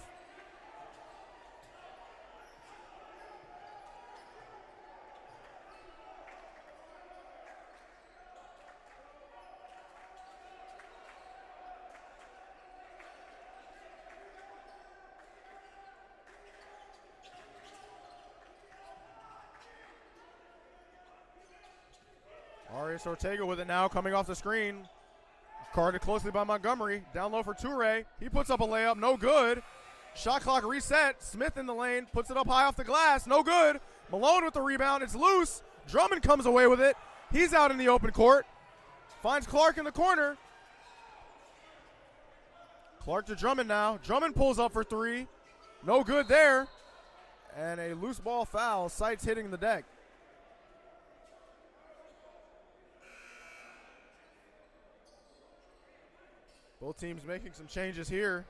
Arias Ortega with it now, coming off the screen. Guarded closely by Montgomery. Down low for Toure. He puts up a layup, no good. Shot clock reset. Smith in the lane, puts it up high off the glass, no good. Malone with the rebound, it's loose. Drummond comes away with it. He's out in the open court. Finds Clark in the corner. Clark to Drummond now. Drummond pulls up for three. No good there. And a loose ball foul. Sights hitting the deck. Both teams making some changes here.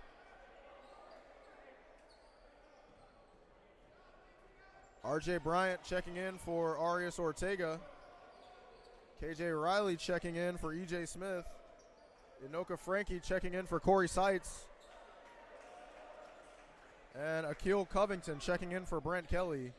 R.J. Bryant checking in for Arias Ortega. K.J. Riley checking in for E.J. Smith. Inoka Frankie checking in for Corey Sights. And Akil Covington checking in for Brent Kelly.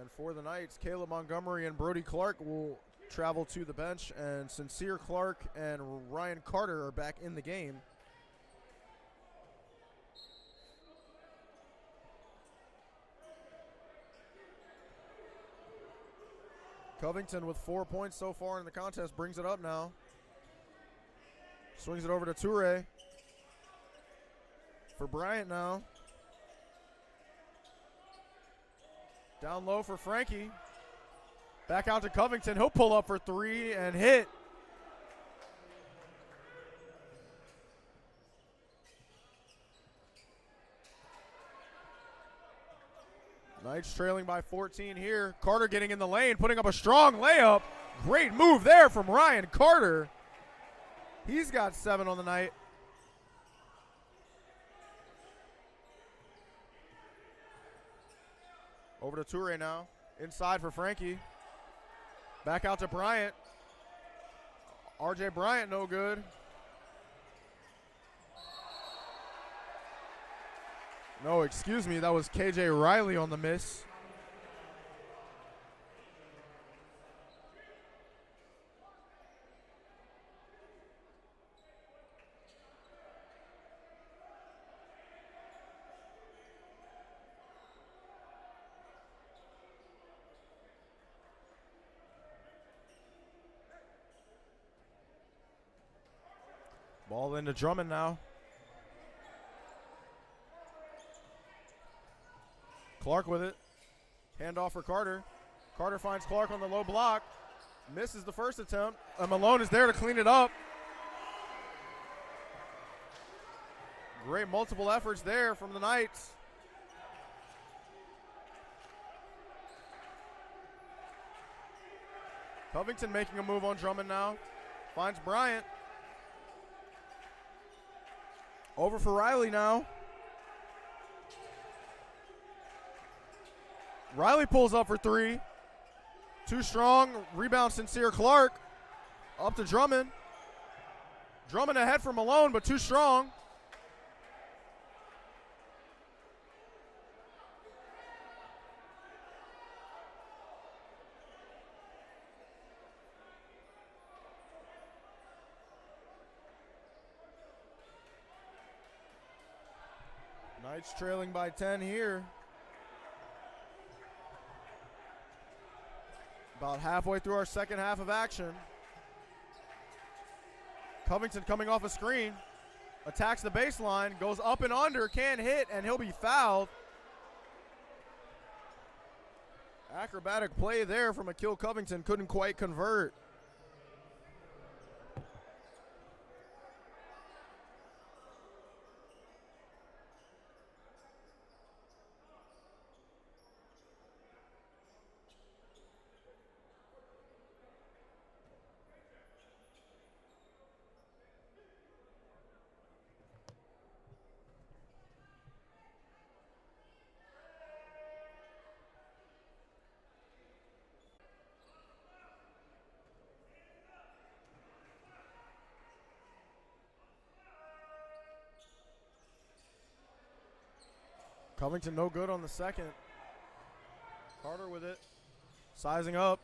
And for the Knights, Caleb Montgomery and Brody Clark will travel to the bench, and Sincere Clark and Ryan Carter are back in the game. Covington with 4 points so far in the contest brings it up now. Swings it over to Toure. For Bryant now. Down low for Frankie. Back out to Covington. He'll pull up for three and hit. Knights trailing by 14 here. Carter getting in the lane, putting up a strong layup. Great move there from Ryan Carter. He's got 7 on the night. Over to Toure now. Inside for Frankie. Back out to Bryant. RJ Bryant no good. No, excuse me, that was KJ Riley on the miss. Ball into Drummond now. Clark with it. Handoff for Carter. Carter finds Clark on the low block. Misses the first attempt. And Malone is there to clean it up. Great multiple efforts there from the Knights. Covington making a move on Drummond now. Finds Bryant. Over for Riley now. Riley pulls up for three. Too strong. Rebound Sincere Clark. Up to Drummond. Drummond ahead for Malone, but too strong. Knights trailing by 10 here. About halfway through our second half of action. Covington coming off a screen. Attacks the baseline. Goes up and under. Can't hit, and he'll be fouled. Acrobatic play there from Akil Covington. Couldn't quite convert. Covington no good on the second. Carter with it. Sizing up.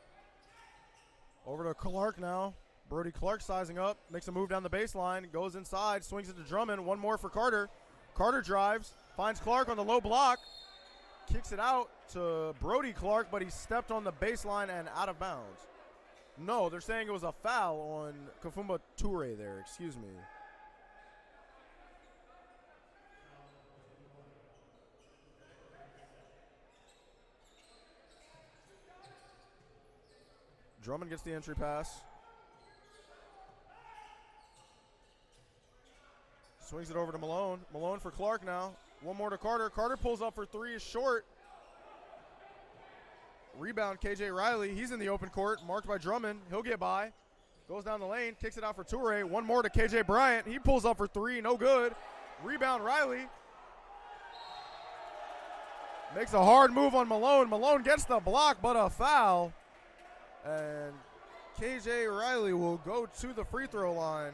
Over to Clark now. Brody Clark sizing up. Makes a move down the baseline. Goes inside. Swings it to Drummond. One more for Carter. Carter drives. Finds Clark on the low block. Kicks it out to Brody Clark, but he stepped on the baseline and out of bounds. No, they're saying it was a foul on Kafumba Toure there. Excuse me. Drummond gets the entry pass. Swings it over to Malone. Malone for Clark now. One more to Carter. Carter pulls up for three, is short. Rebound KJ Riley. He's in the open court, marked by Drummond. He'll get by. Goes down the lane, kicks it out for Toure. One more to KJ Bryant. He pulls up for three, no good. Rebound Riley. Makes a hard move on Malone. Malone gets the block, but a foul. And KJ Riley will go to the free throw line.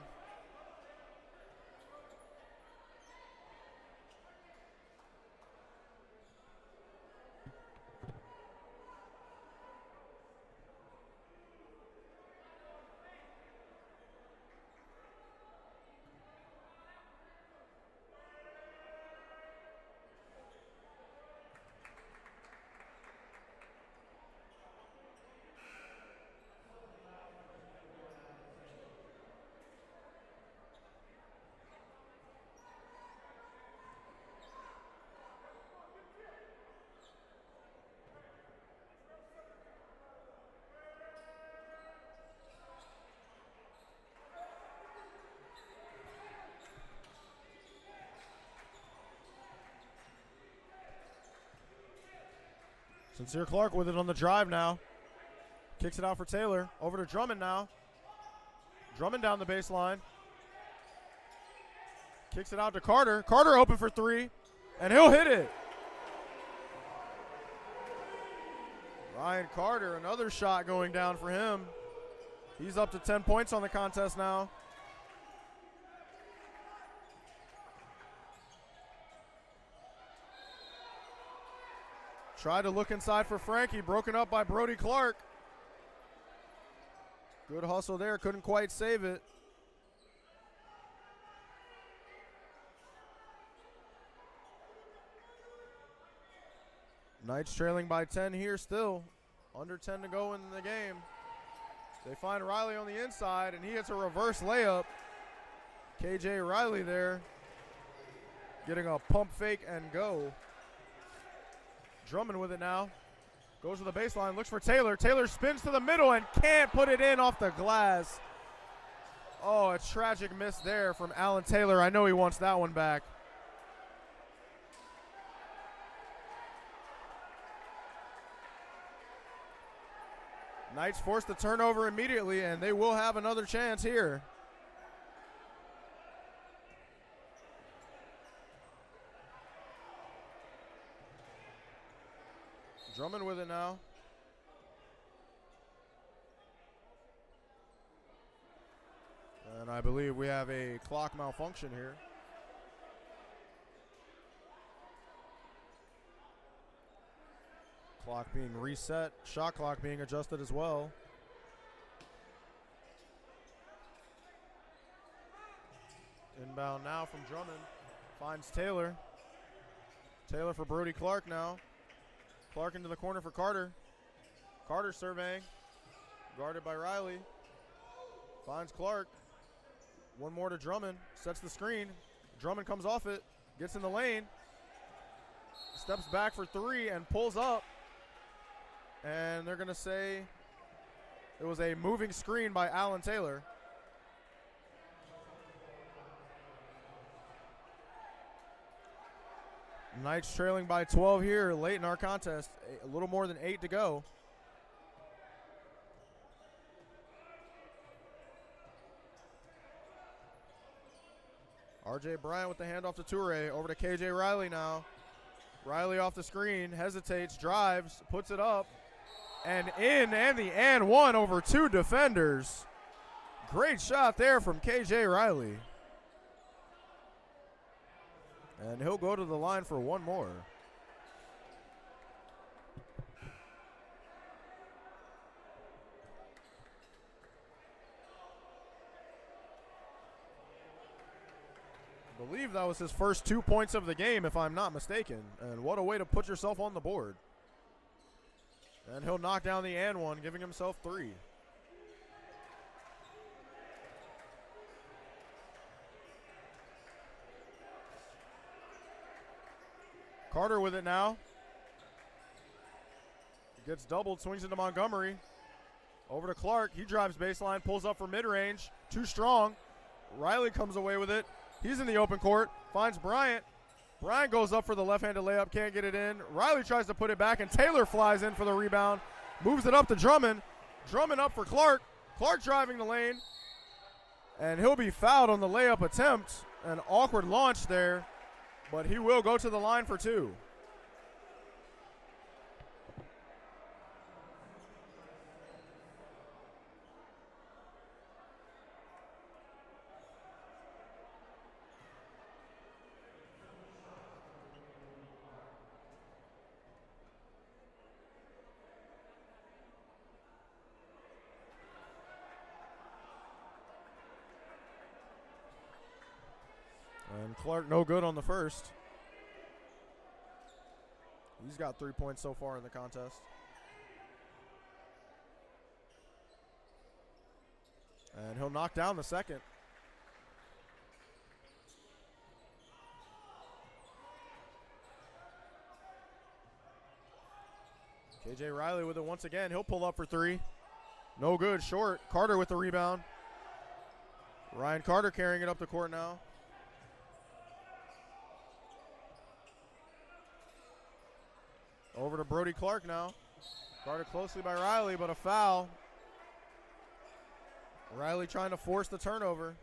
Sincere Clark with it on the drive now. Kicks it out for Taylor. Over to Drummond now. Drummond down the baseline. Kicks it out to Carter. Carter open for three, and he'll hit it. Ryan Carter, another shot going down for him. He's up to 10 points on the contest now. Tried to look inside for Frankie, broken up by Brody Clark. Good hustle there, couldn't quite save it. Knights trailing by 10 here still. Under 10 to go in the game. They find Riley on the inside, and he hits a reverse layup. KJ Riley there getting a pump fake and go. Drummond with it now. Goes to the baseline, looks for Taylor. Taylor spins to the middle and can't put it in off the glass. Oh, a tragic miss there from Alan Taylor. I know he wants that one back. Knights force the turnover immediately, and they will have another chance here. Drummond with it now. And I believe we have a clock malfunction here. Clock being reset, shot clock being adjusted as well. Inbound now from Drummond. Finds Taylor. Taylor for Brody Clark now. Clark into the corner for Carter. Carter surveying. Guarded by Riley. Finds Clark. One more to Drummond. Sets the screen. Drummond comes off it. Gets in the lane. Steps back for three and pulls up. And they're going to say it was a moving screen by Alan Taylor. Knights trailing by 12 here late in our contest. A little more than 8 to go. RJ Bryant with the handoff to Toure. Over to KJ Riley now. Riley off the screen, hesitates, drives, puts it up, and in, and the and one over two defenders. Great shot there from KJ Riley. And he'll go to the line for one more. I believe that was his first 2 points of the game, if I'm not mistaken. And what a way to put yourself on the board. And he'll knock down the and one, giving himself 3. Carter with it now. Gets doubled, swings into Montgomery. Over to Clark. He drives baseline, pulls up for mid-range. Too strong. Riley comes away with it. He's in the open court. Finds Bryant. Bryant goes up for the left-handed layup. Can't get it in. Riley tries to put it back, and Taylor flies in for the rebound. Moves it up to Drummond. Drummond up for Clark. Clark driving the lane. And he'll be fouled on the layup attempt. An awkward launch there. But he will go to the line for 2. And Clark no good on the first. He's got 3 points so far in the contest. And he'll knock down the second. KJ Riley with it once again. He'll pull up for 3. No good, short. Carter with the rebound. Ryan Carter carrying it up the court now. Over to Brody Clark now. Guarded closely by Riley, but a foul. Riley trying to force the turnover.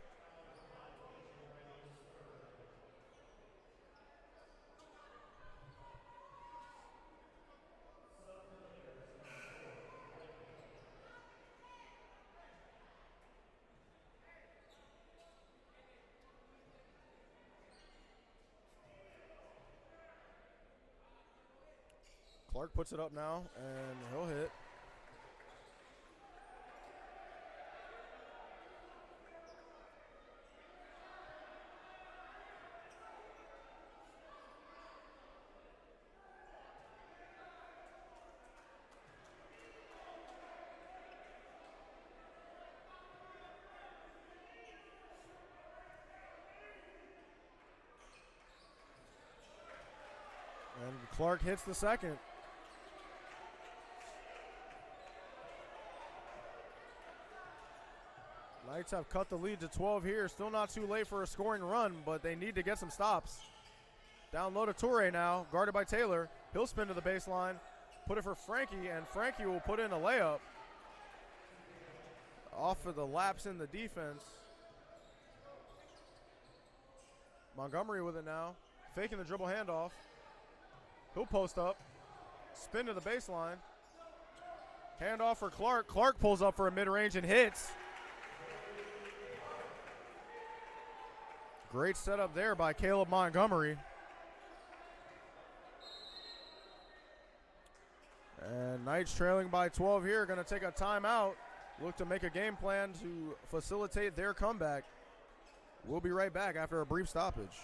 Clark puts it up now, and he'll hit. And Clark hits the second. Knights have cut the lead to 12 here. Still not too late for a scoring run, but they need to get some stops. Down low to Toure now, guarded by Taylor. He'll spin to the baseline, put it for Frankie, and Frankie will put in a layup. Off of the lapse in the defense. Montgomery with it now, faking the dribble handoff. He'll post up, spin to the baseline. Handoff for Clark. Clark pulls up for a mid-range and hits. Great setup there by Caleb Montgomery. And Knights trailing by 12 here, going to take a timeout. Look to make a game plan to facilitate their comeback. We'll be right back after a brief stoppage.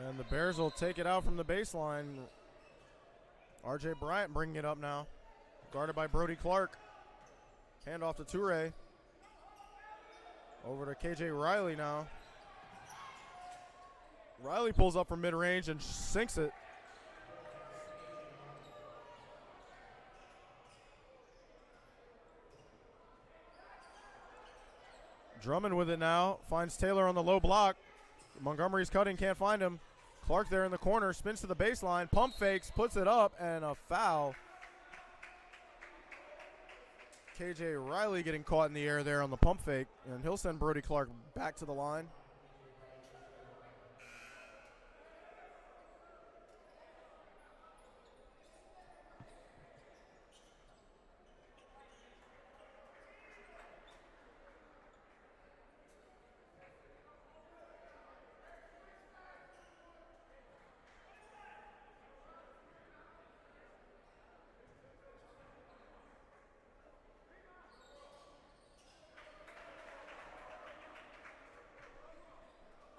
And the Bears will take it out from the baseline. RJ Bryant bringing it up now. Guarded by Brody Clark. Handoff to Toure. Over to KJ Riley now. Riley pulls up from mid-range and sinks it. Drummond with it now. Finds Taylor on the low block. Montgomery's cutting, can't find him. Clark there in the corner, spins to the baseline, pump fakes, puts it up, and a foul. KJ Riley getting caught in the air there on the pump fake, and he'll send Brody Clark back to the line.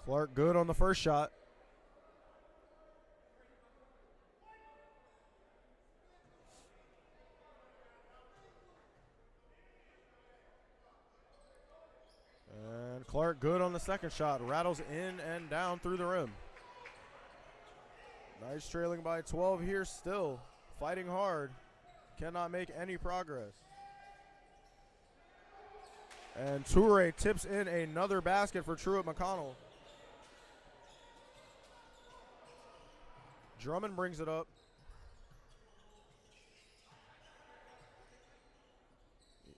Clark good on the first shot. And Clark good on the second shot. Rattles in and down through the rim. Knights trailing by 12 here still. Fighting hard. Cannot make any progress. And Truett tips in another basket for Truett McConnell. Drummond brings it up.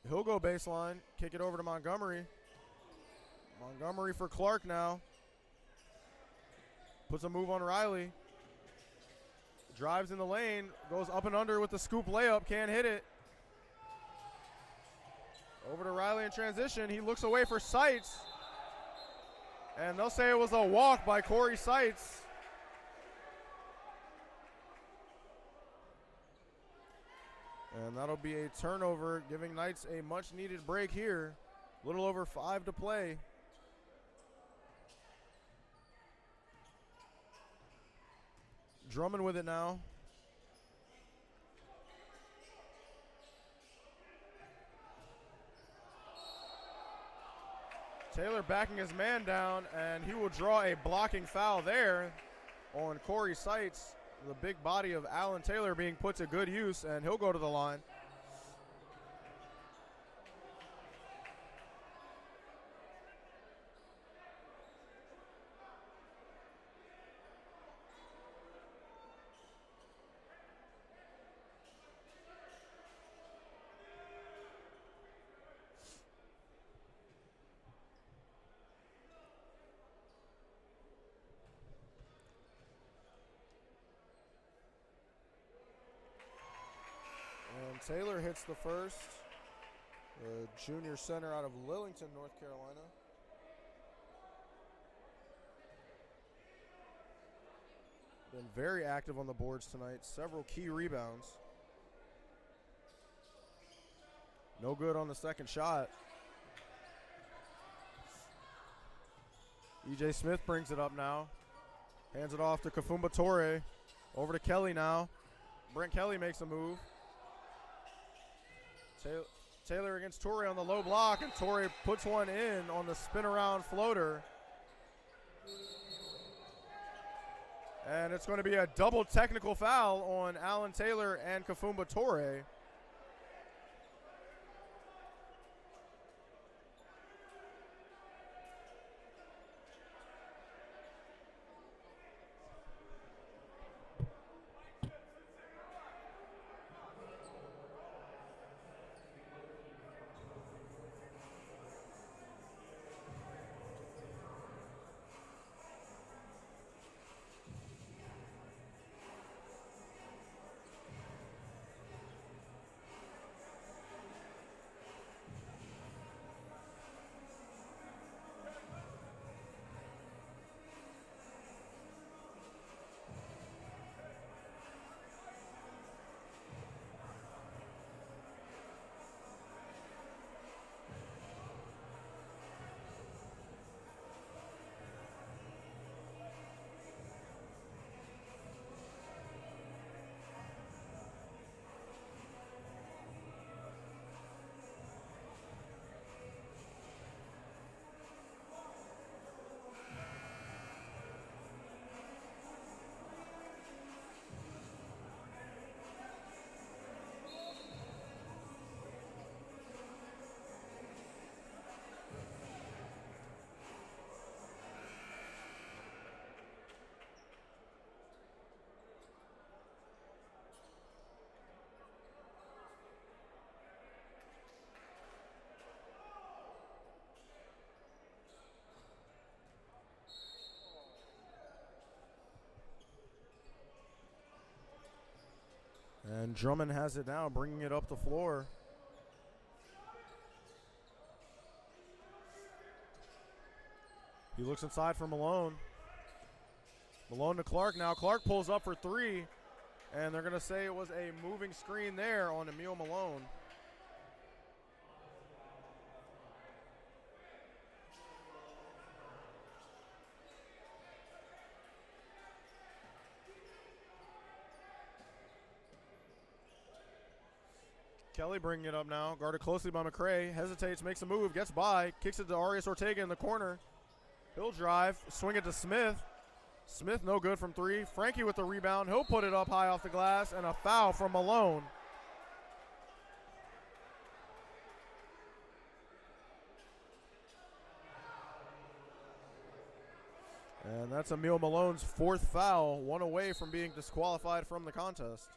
He'll go baseline, kick it over to Montgomery. Montgomery for Clark now. Puts a move on Riley. Drives in the lane, goes up and under with the scoop layup, can't hit it. Over to Riley in transition. He looks away for Seitz. And they'll say it was a walk by Corey Seitz. And that'll be a turnover, giving Knights a much-needed break here. A little over 5 to play. Drummond with it now. Taylor backing his man down, and he will draw a blocking foul there on Corey Seitz. The big body of Alan Taylor being put to good use, and he'll go to the line. Taylor hits the first, the junior center out of Lillington, North Carolina. Been very active on the boards tonight, several key rebounds. No good on the second shot. E.J. Smith brings it up now. Hands it off to Kafumba Torre. Over to Kelly now. Brent Kelly makes a move. Taylor against Torre on the low block, and Torre puts one in on the spin-around floater. And it's going to be a double technical foul on Alan Taylor and Kafumba Torre. And Drummond has it now, bringing it up the floor. He looks inside for Malone. Malone to Clark now. Clark pulls up for three, and they're going to say it was a moving screen there on Emil Malone. Kelly bringing it up now, guarded closely by McCray, hesitates, makes a move, gets by, kicks it to Arias Ortega in the corner. He'll drive, swing it to Smith. Smith no good from three. Frankie with the rebound, he'll put it up high off the glass, and a foul from Malone. And that's Emil Malone's 4th foul, one away from being disqualified from the contest.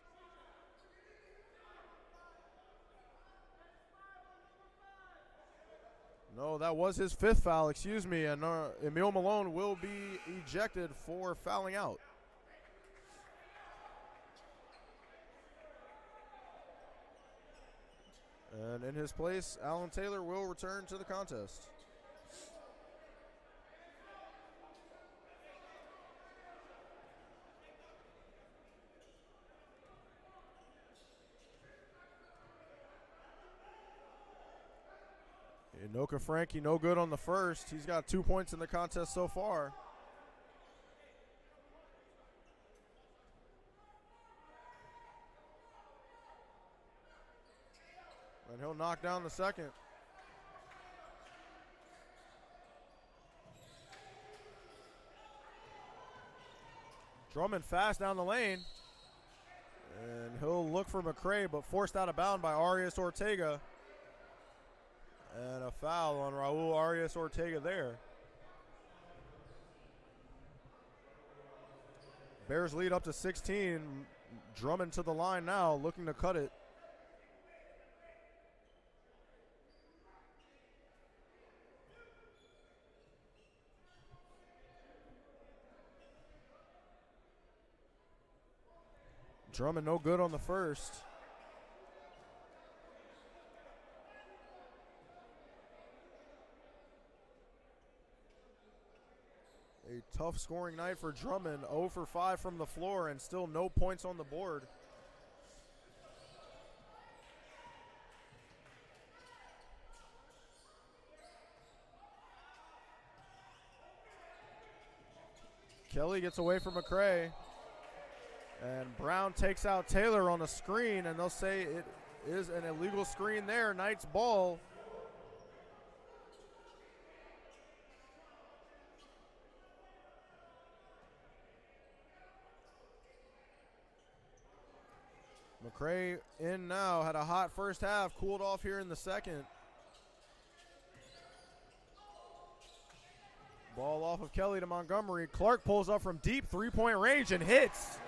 No, that was his 5th foul, excuse me, and Emil Malone will be ejected for fouling out. And in his place, Alan Taylor will return to the contest. Inoka Frankie no good on the first. He's got 2 points in the contest so far. And he'll knock down the second. Drummond fast down the lane. And he'll look for McCray, but forced out of bounds by Arias Ortega. And a foul on Raul Arias Ortega there. Bears lead up to 16. Drummond to the line now, looking to cut it. Drummond no good on the first. A tough scoring night for Drummond. 0 for 5 from the floor and still no points on the board. Kelly gets away from McCray. And Brown takes out Taylor on a screen, and they'll say it is an illegal screen there. Knight's ball. McCray in now, had a hot first half, cooled off here in the second. Ball off of Kelly to Montgomery. Clark pulls up from deep 3-point range and hits.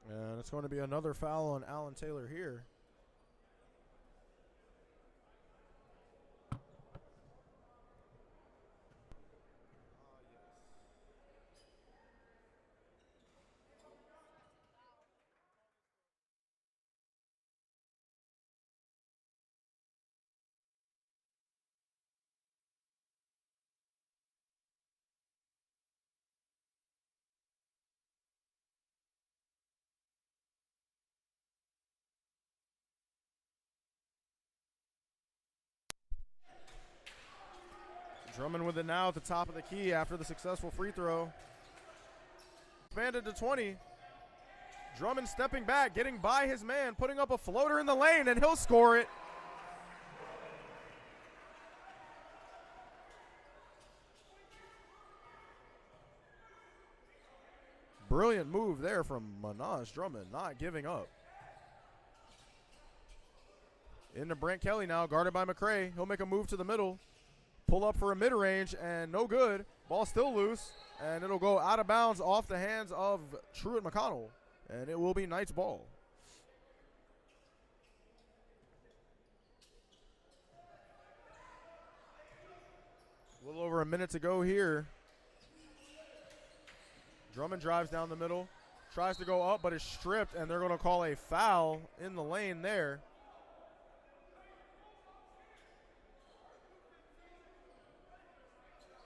And it's going to be another foul on Alan Taylor here. Drummond with it now at the top of the key after the successful free throw. Expanded to 20. Drummond stepping back, getting by his man, putting up a floater in the lane, and he'll score it. Brilliant move there from Manaj Drummond, not giving up. Into Brent Kelly now, guarded by McCray. He'll make a move to the middle. Pull up for a mid-range, and no good. Ball still loose, and it'll go out of bounds off the hands of Truett McConnell, and it will be Knight's ball. A little over a minute to go here. Drummond drives down the middle, tries to go up, but is stripped, and they're going to call a foul in the lane there.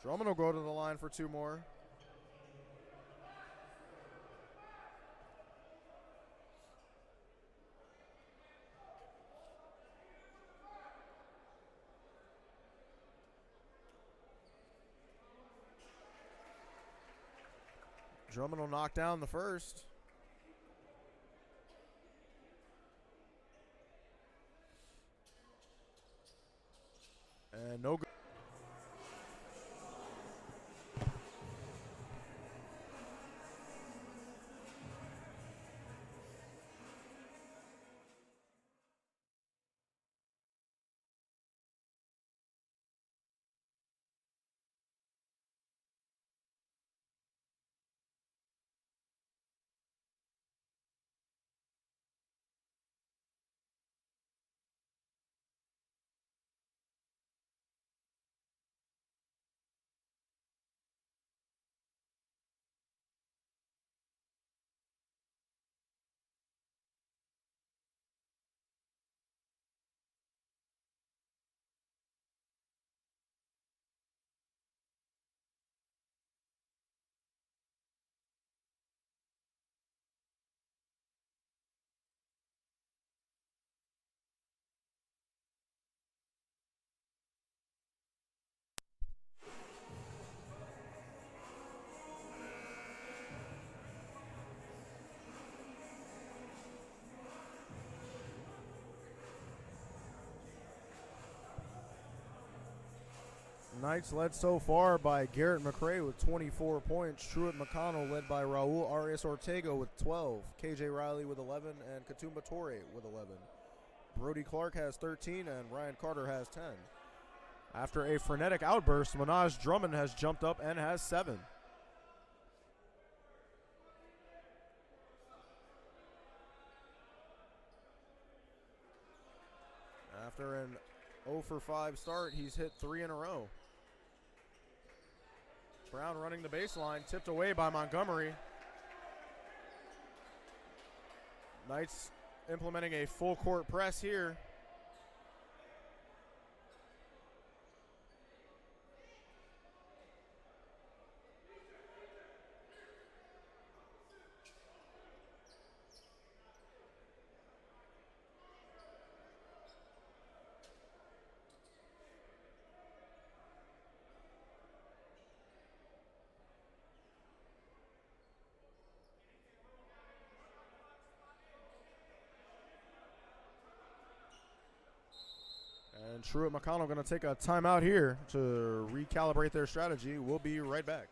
Drummond will go to the line for 2 more. Drummond will knock down the first. And no good. Knights led so far by Garrett McCray with 24 points. Truett McConnell led by Raul Arias Ortega with 12. KJ Riley with 11 and Katumba Torre with 11. Brody Clark has 13 and Ryan Carter has 10. After a frenetic outburst, Minaj Drummond has jumped up and has 7. After an 0 for 5 start, he's hit 3 in a row. Brown running the baseline, tipped away by Montgomery. Knights implementing a full court press here. And Truett McConnell going to take a timeout here to recalibrate their strategy. We'll be right back.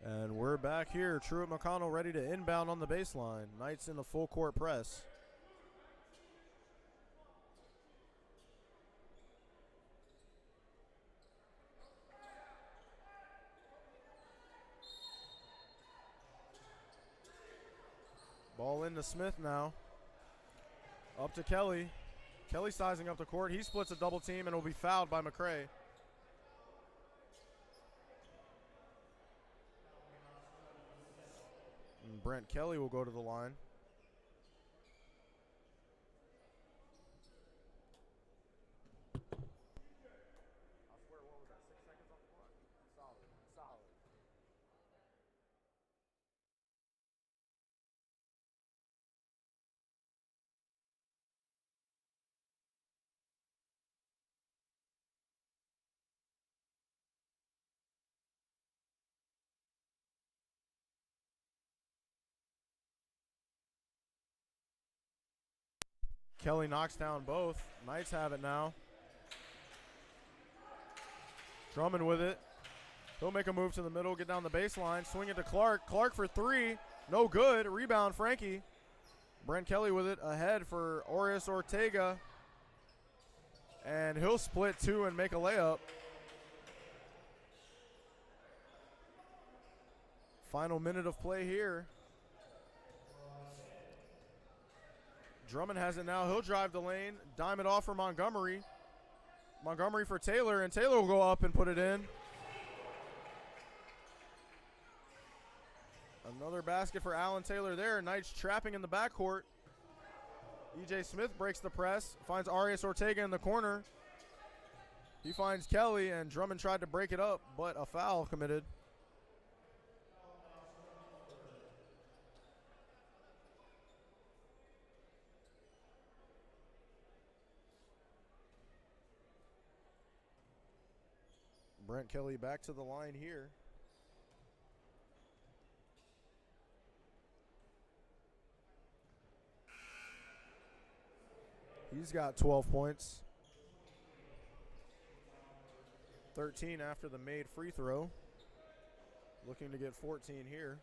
And we're back here. Truett McConnell ready to inbound on the baseline. Knights in the full court press. Ball into Smith now. Up to Kelly. Kelly sizing up the court. He splits a double team and will be fouled by McCray. And Brent Kelly will go to the line. Kelly knocks down both. Knights have it now. Drummond with it. He'll make a move to the middle, get down the baseline, swing it to Clark. Clark for 3. No good. Rebound, Frankie. Brent Kelly with it ahead for Arias Ortega. And he'll split 2 and make a layup. Final minute of play here. Drummond has it now. He'll drive the lane, dime it off for Montgomery. Montgomery for Taylor, and Taylor will go up and put it in. Another basket for Allen Taylor there. Knights trapping in the backcourt. E.J. Smith breaks the press, finds Arias Ortega in the corner. He finds Kelly, and Drummond tried to break it up, but a foul committed. Brent Kelly back to the line here. He's got 12 points. 13 after the made free throw. Looking to get 14 here.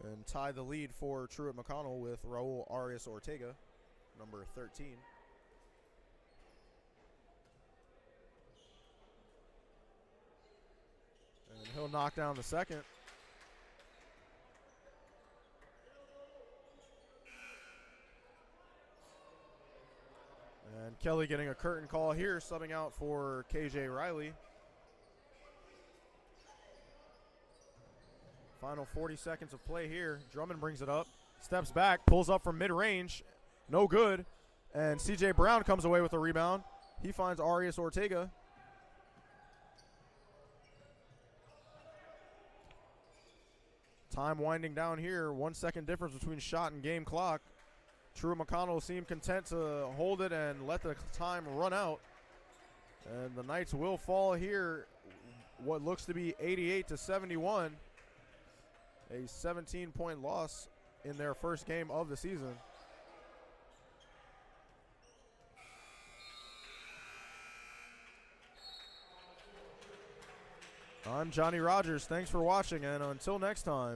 and tie the lead for Truett McConnell with Raul Arias Ortega, number 13. And he'll knock down the second. And Kelly getting a curtain call here, subbing out for KJ Riley. Final 40 seconds of play here. Drummond brings it up, steps back, pulls up from mid-range. No good. And CJ Brown comes away with a rebound. He finds Arias Ortega. Time winding down here. 1 second difference between shot and game clock. Truett McConnell seemed content to hold it and let the time run out. And the Knights will fall here. What looks to be 88-71. A 17-point loss in their first game of the season. I'm Johnny Rogers. Thanks for watching, and until next time.